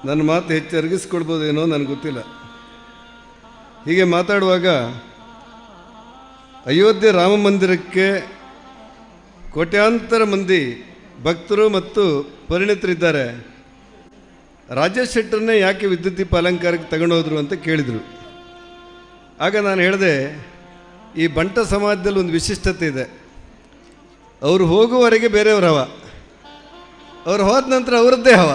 ನನ್ನ ಮಾತು ಹೆಚ್ಚು ಅರಗಿಸ್ಕೊಳ್ಬೋದೇನೋ ನನಗೆ ಗೊತ್ತಿಲ್ಲ. ಹೀಗೆ ಮಾತಾಡುವಾಗ ಅಯೋಧ್ಯೆ ರಾಮ ಮಂದಿರಕ್ಕೆ ಕೋಟ್ಯಾಂತರ ಮಂದಿ ಭಕ್ತರು ಮತ್ತು ಪರಿಣಿತರಿದ್ದಾರೆ. ರಾಜೇಶ್ ಶೆಟ್ಟರನ್ನೇ ಯಾಕೆ ವಿದ್ಯುತ್ ದೀಪ ಅಲಂಕಾರಕ್ಕೆ ತಗೊಂಡೋದ್ರು ಅಂತ ಕೇಳಿದರು. ಆಗ ನಾನು ಹೇಳಿದೆ, ಈ ಬಂಟ ಸಮಾಜದಲ್ಲಿ ಒಂದು ವಿಶಿಷ್ಟತೆ ಇದೆ. ಅವರು ಹೋಗುವವರೆಗೆ ಬೇರೆಯವ್ರ ಹವ, ಅವ್ರು ಹೋದ ನಂತರ ಅವರದ್ದೇ ಹವ.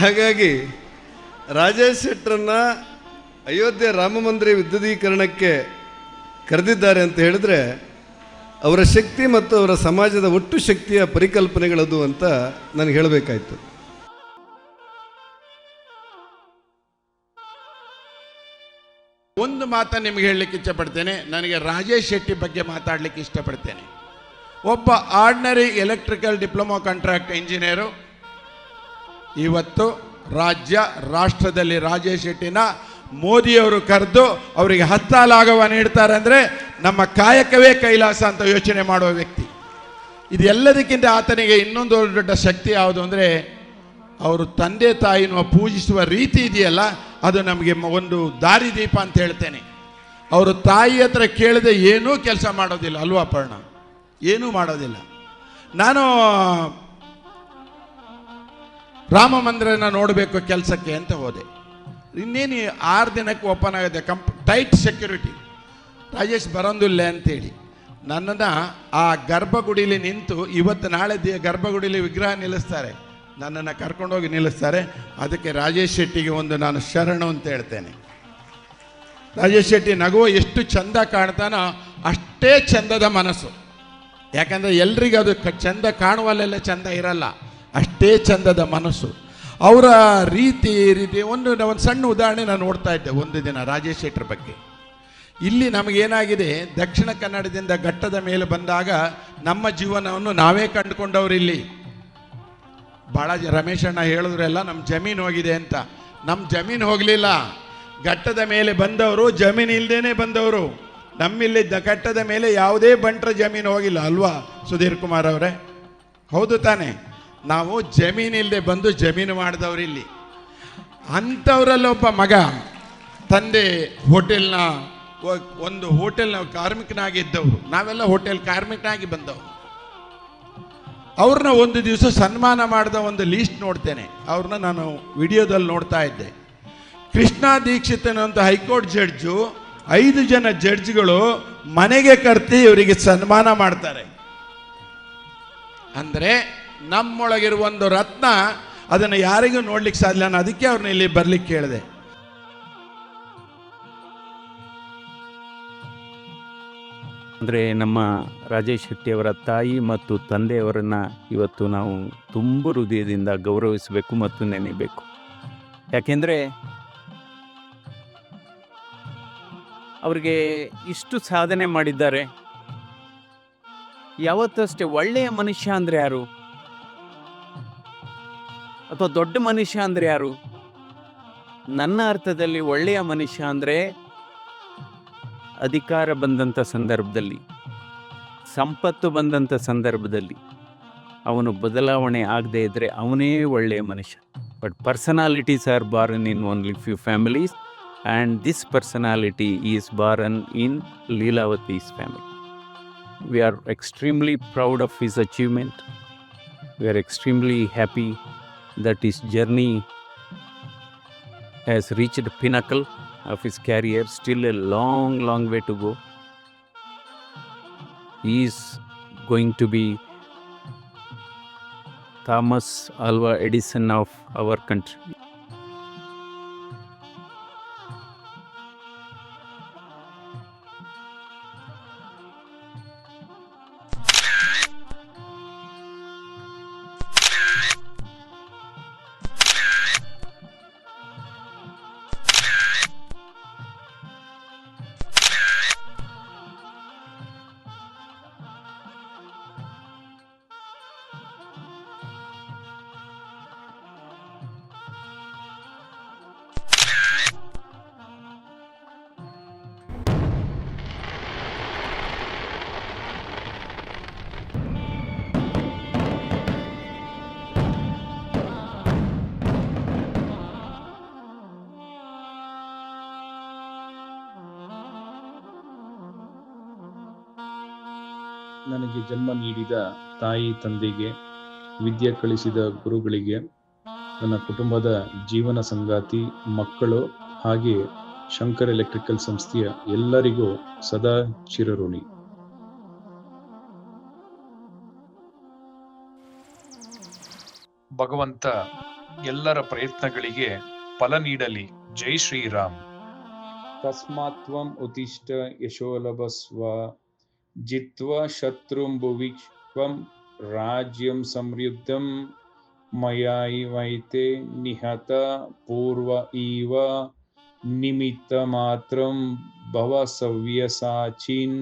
ಹಾಗಾಗಿ ರಾಜೇಶ್ ಶೆಟ್ಟರನ್ನ ಅಯೋಧ್ಯೆ ರಾಮ ಮಂದಿರ ವಿದ್ಯುದೀಕರಣಕ್ಕೆ ಕರೆದಿದ್ದಾರೆ ಅಂತ ಹೇಳಿದ್ರೆ ಅವರ ಶಕ್ತಿ ಮತ್ತು ಅವರ ಸಮಾಜದ ಒಟ್ಟು ಶಕ್ತಿಯ ಪರಿಕಲ್ಪನೆಗಳದು ಅಂತ ನನಗೆ ಹೇಳಬೇಕಾಯ್ತು. ಒಂದು ಮಾತನ್ನು ನಿಮಗೆ ಹೇಳಲಿಕ್ಕೆ ಇಷ್ಟಪಡ್ತೇನೆ. ನನಗೆ ರಾಜೇಶ್ ಶೆಟ್ಟಿ ಬಗ್ಗೆ ಮಾತಾಡಲಿಕ್ಕೆ ಇಷ್ಟಪಡ್ತೇನೆ. ಒಬ್ಬ ordinary electrical diploma contract engineer ಇವತ್ತು ರಾಷ್ಟ್ರದಲ್ಲಿ ರಾಜೇಶ್ ಶೆಟ್ಟಿನ ಮೋದಿಯವರು ಕರೆದು ಅವರಿಗೆ 10 ಲಾಘವ ನೀಡ್ತಾರೆ ಅಂದರೆ ನಮ್ಮ ಕಾಯಕವೇ ಕೈಲಾಸ ಅಂತ ಯೋಚನೆ ಮಾಡುವ ವ್ಯಕ್ತಿ. ಇದು ಎಲ್ಲದಕ್ಕಿಂತ ಆತನಿಗೆ ಇನ್ನೊಂದು ದೊಡ್ಡ ಶಕ್ತಿ ಯಾವುದು ಅಂದರೆ ಅವರು ತಂದೆ ತಾಯಿನ ಪೂಜಿಸುವ ರೀತಿ ಇದೆಯಲ್ಲ, ಅದು ನಮಗೆ ಒಂದು ದಾರಿದೀಪ ಅಂತ ಹೇಳ್ತೇನೆ. ಅವರು ತಾಯಿ ಹತ್ರ ಕೇಳದೆ ಏನೂ ಕೆಲಸ ಮಾಡೋದಿಲ್ಲ ಅಲ್ವಾ ಅಪರ್ಣ? ಏನೂ ಮಾಡೋದಿಲ್ಲ. ನಾನು ರಾಮ ಮಂದಿರನ ನೋಡಬೇಕು ಕೆಲಸಕ್ಕೆ ಅಂತ ಹೋದೆ. ಇನ್ನೇನು 6 ದಿನಕ್ಕೆ ಓಪನ್ ಆಗಿದೆ, ಟೈಟ್ ಸೆಕ್ಯೂರಿಟಿ. ರಾಜೇಶ್ ಬರೋದಿಲ್ಲ ಅಂತೇಳಿ ನನ್ನನ್ನು ಆ ಗರ್ಭಗುಡಿಲಿ ನಿಂತು, ಇವತ್ತು ನಾಳೆ ಗರ್ಭಗುಡಿಲಿ ವಿಗ್ರಹ ನಿಲ್ಲಿಸ್ತಾರೆ, ನನ್ನನ್ನು ಕರ್ಕೊಂಡೋಗಿ ನಿಲ್ಲಿಸ್ತಾರೆ. ಅದಕ್ಕೆ ರಾಜೇಶ್ ಶೆಟ್ಟಿಗೆ ಒಂದು ನಾನು ಶರಣು ಅಂತ ಹೇಳ್ತೇನೆ. ರಾಜೇಶ್ ಶೆಟ್ಟಿ ನಗುವ ಎಷ್ಟು ಚಂದ ಕಾಣ್ತಾನೋ ಅಷ್ಟೇ ಚಂದದ ಮನಸ್ಸು. ಯಾಕಂದರೆ ಎಲ್ರಿಗೂ ಅದು ಚಂದ ಕಾಣುವಲ್ಲೆಲ್ಲ ಚಂದ ಇರಲ್ಲ, ಅಷ್ಟೇ ಚಂದದ ಮನಸ್ಸು. ಅವರ ರೀತಿ ಒಂದು ಸಣ್ಣ ಉದಾಹರಣೆ ನಾನು ನೋಡ್ತಾ ಇದ್ದೆ ಒಂದು ದಿನ ರಾಜೇಶ್ ಶೆಟ್ಟರ ಬಗ್ಗೆ. ಇಲ್ಲಿ ನಮಗೇನಾಗಿದೆ, ದಕ್ಷಿಣ ಕನ್ನಡದಿಂದ ಘಟ್ಟದ ಮೇಲೆ ಬಂದಾಗ ನಮ್ಮ ಜೀವನವನ್ನು ನಾವೇ ಕಂಡುಕೊಂಡವರು. ಇಲ್ಲಿ ಭಾಳ ರಮೇಶಣ್ಣ ಹೇಳಿದ್ರೆಲ್ಲ ನಮ್ಮ ಜಮೀನು ಹೋಗಿದೆ ಅಂತ. ನಮ್ಮ ಜಮೀನು ಹೋಗಲಿಲ್ಲ. ಘಟ್ಟದ ಮೇಲೆ ಬಂದವರು ಜಮೀನು ಇಲ್ಲದೇನೆ ಬಂದವರು. ನಮ್ಮಿಲ್ಲಿದ್ದ ಘಟ್ಟದ ಮೇಲೆ ಯಾವುದೇ ಬಂಟ್ರ ಜಮೀನು ಹೋಗಿಲ್ಲ ಅಲ್ವಾ ಸುಧೀರ್ ಕುಮಾರ್ ಅವರೇ? ಹೌದು ತಾನೆ? ನಾವು ಜಮೀನಿಲ್ಲದೆ ಬಂದು ಜಮೀನು ಮಾಡಿದವರು ಇಲ್ಲಿ. ಅಂಥವರಲ್ಲೊಬ್ಬ ಮಗ, ತಂದೆ ಹೋಟೆಲ್ನ ಒಂದು ಹೋಟೆಲ್ನ ಕಾರ್ಮಿಕನಾಗಿದ್ದವರು, ನಾವೆಲ್ಲ ಹೋಟೆಲ್ ಕಾರ್ಮಿಕನಾಗಿ ಬಂದವರು. ಅವ್ರನ್ನ ಒಂದು ದಿವಸ ಸನ್ಮಾನ ಮಾಡಿದ ಒಂದು ಲೀಸ್ಟ್ ನೋಡ್ತೇನೆ. ಅವ್ರನ್ನ ನಾನು ವಿಡಿಯೋದಲ್ಲಿ ನೋಡ್ತಾ ಇದ್ದೆ. ಕೃಷ್ಣ ದೀಕ್ಷಿತ್ ಅನ್ನುವಂಥ ಹೈಕೋರ್ಟ್ ಜಡ್ಜು 5 ಜನ ಜಡ್ಜ್ಗಳು ಮನೆಗೆ ಕರೆಸಿ ಇವರಿಗೆ ಸನ್ಮಾನ ಮಾಡ್ತಾರೆ. ಅಂದರೆ ನಮ್ಮೊಳಗಿರುವ ಒಂದು ರತ್ನ, ಅದನ್ನು ಯಾರಿಗೂ ನೋಡ್ಲಿಕ್ಕೆ ಸಾಧ್ಯ. ನಾನು ಅದಕ್ಕೆ ಅವ್ರನ್ನ ಇಲ್ಲಿ ಬರ್ಲಿಕ್ಕೆ ಕೇಳಿದೆ. ಅಂದರೆ ನಮ್ಮ ರಾಜೇಶ್ ಶೆಟ್ಟಿಯವರ ತಾಯಿ ಮತ್ತು ತಂದೆಯವರನ್ನು ಇವತ್ತು ನಾವು ತುಂಬ ಹೃದಯದಿಂದ ಗೌರವಿಸಬೇಕು ಮತ್ತು ನೆನೆಯಬೇಕು. ಯಾಕೆಂದರೆ ಅವರಿಗೆ ಇಷ್ಟು ಸಾಧನೆ ಮಾಡಿದ್ದಾರೆ. ಯಾವತ್ತೂ ಅಷ್ಟೇ ಒಳ್ಳೆಯ ಮನುಷ್ಯ ಅಂದರೆ ಯಾರು, ಅಥವಾ ದೊಡ್ಡ ಮನುಷ್ಯ ಅಂದರೆ ಯಾರು? ನನ್ನ ಅರ್ಥದಲ್ಲಿ ಒಳ್ಳೆಯ ಮನುಷ್ಯ ಅಂದರೆ ಅಧಿಕಾರ ಬಂದಂಥ ಸಂದರ್ಭದಲ್ಲಿ, ಸಂಪತ್ತು ಬಂದಂಥ ಸಂದರ್ಭದಲ್ಲಿ ಅವನು ಬದಲಾವಣೆ ಆಗದೇ ಇದ್ದರೆ ಅವನೇ ಒಳ್ಳೆಯ ಮನುಷ್ಯ. But personalities are born in only few families and this personality is born in Leelavathi's family. We are extremely proud of his achievement. We are extremely happy that his journey has reached the pinnacle of his career. Still a long, long way to go. He is going to be Thomas Alva Edison of our country. ನನಗೆ ಜನ್ಮ ನೀಡಿದ ತಾಯಿ ತಂದೆಗೆ, ವಿದ್ಯೆ ಕಲಿಸಿದ ಗುರುಗಳಿಗೆ, ನನ್ನ ಕುಟುಂಬದ ಜೀವನ ಸಂಗಾತಿ, ಮಕ್ಕಳು, ಹಾಗೆ ಶಂಕರ್ ಎಲೆಕ್ಟ್ರಿಕಲ್ ಸಂಸ್ಥೆಯ ಎಲ್ಲರಿಗೂ ಸದಾ ಚಿರಋಣಿ. ಭಗವಂತ ಎಲ್ಲರ ಪ್ರಯತ್ನಗಳಿಗೆ ಫಲ ನೀಡಲಿ. ಜೈ ಶ್ರೀರಾಮ್. ತಸ್ಮಾತ್ವಂ ಉತಿಷ್ಠ ಯಶೋಲಭಸ್ವ ಜಿತ್ವಾ ಶತ್ರುಂ ಭುವಿಕ್ಷ್ವಂ ರಾಜ್ಯಂ ಸಂಯುದ್ಧಂ ಮಯೈವೈತೆ ನಿಹತ ಪೂರ್ವ ಇವ ನಿಮಿತ್ತ ಮಾತ್ರಂ ಭವ ಸವ್ಯಸಾಚಿನ್.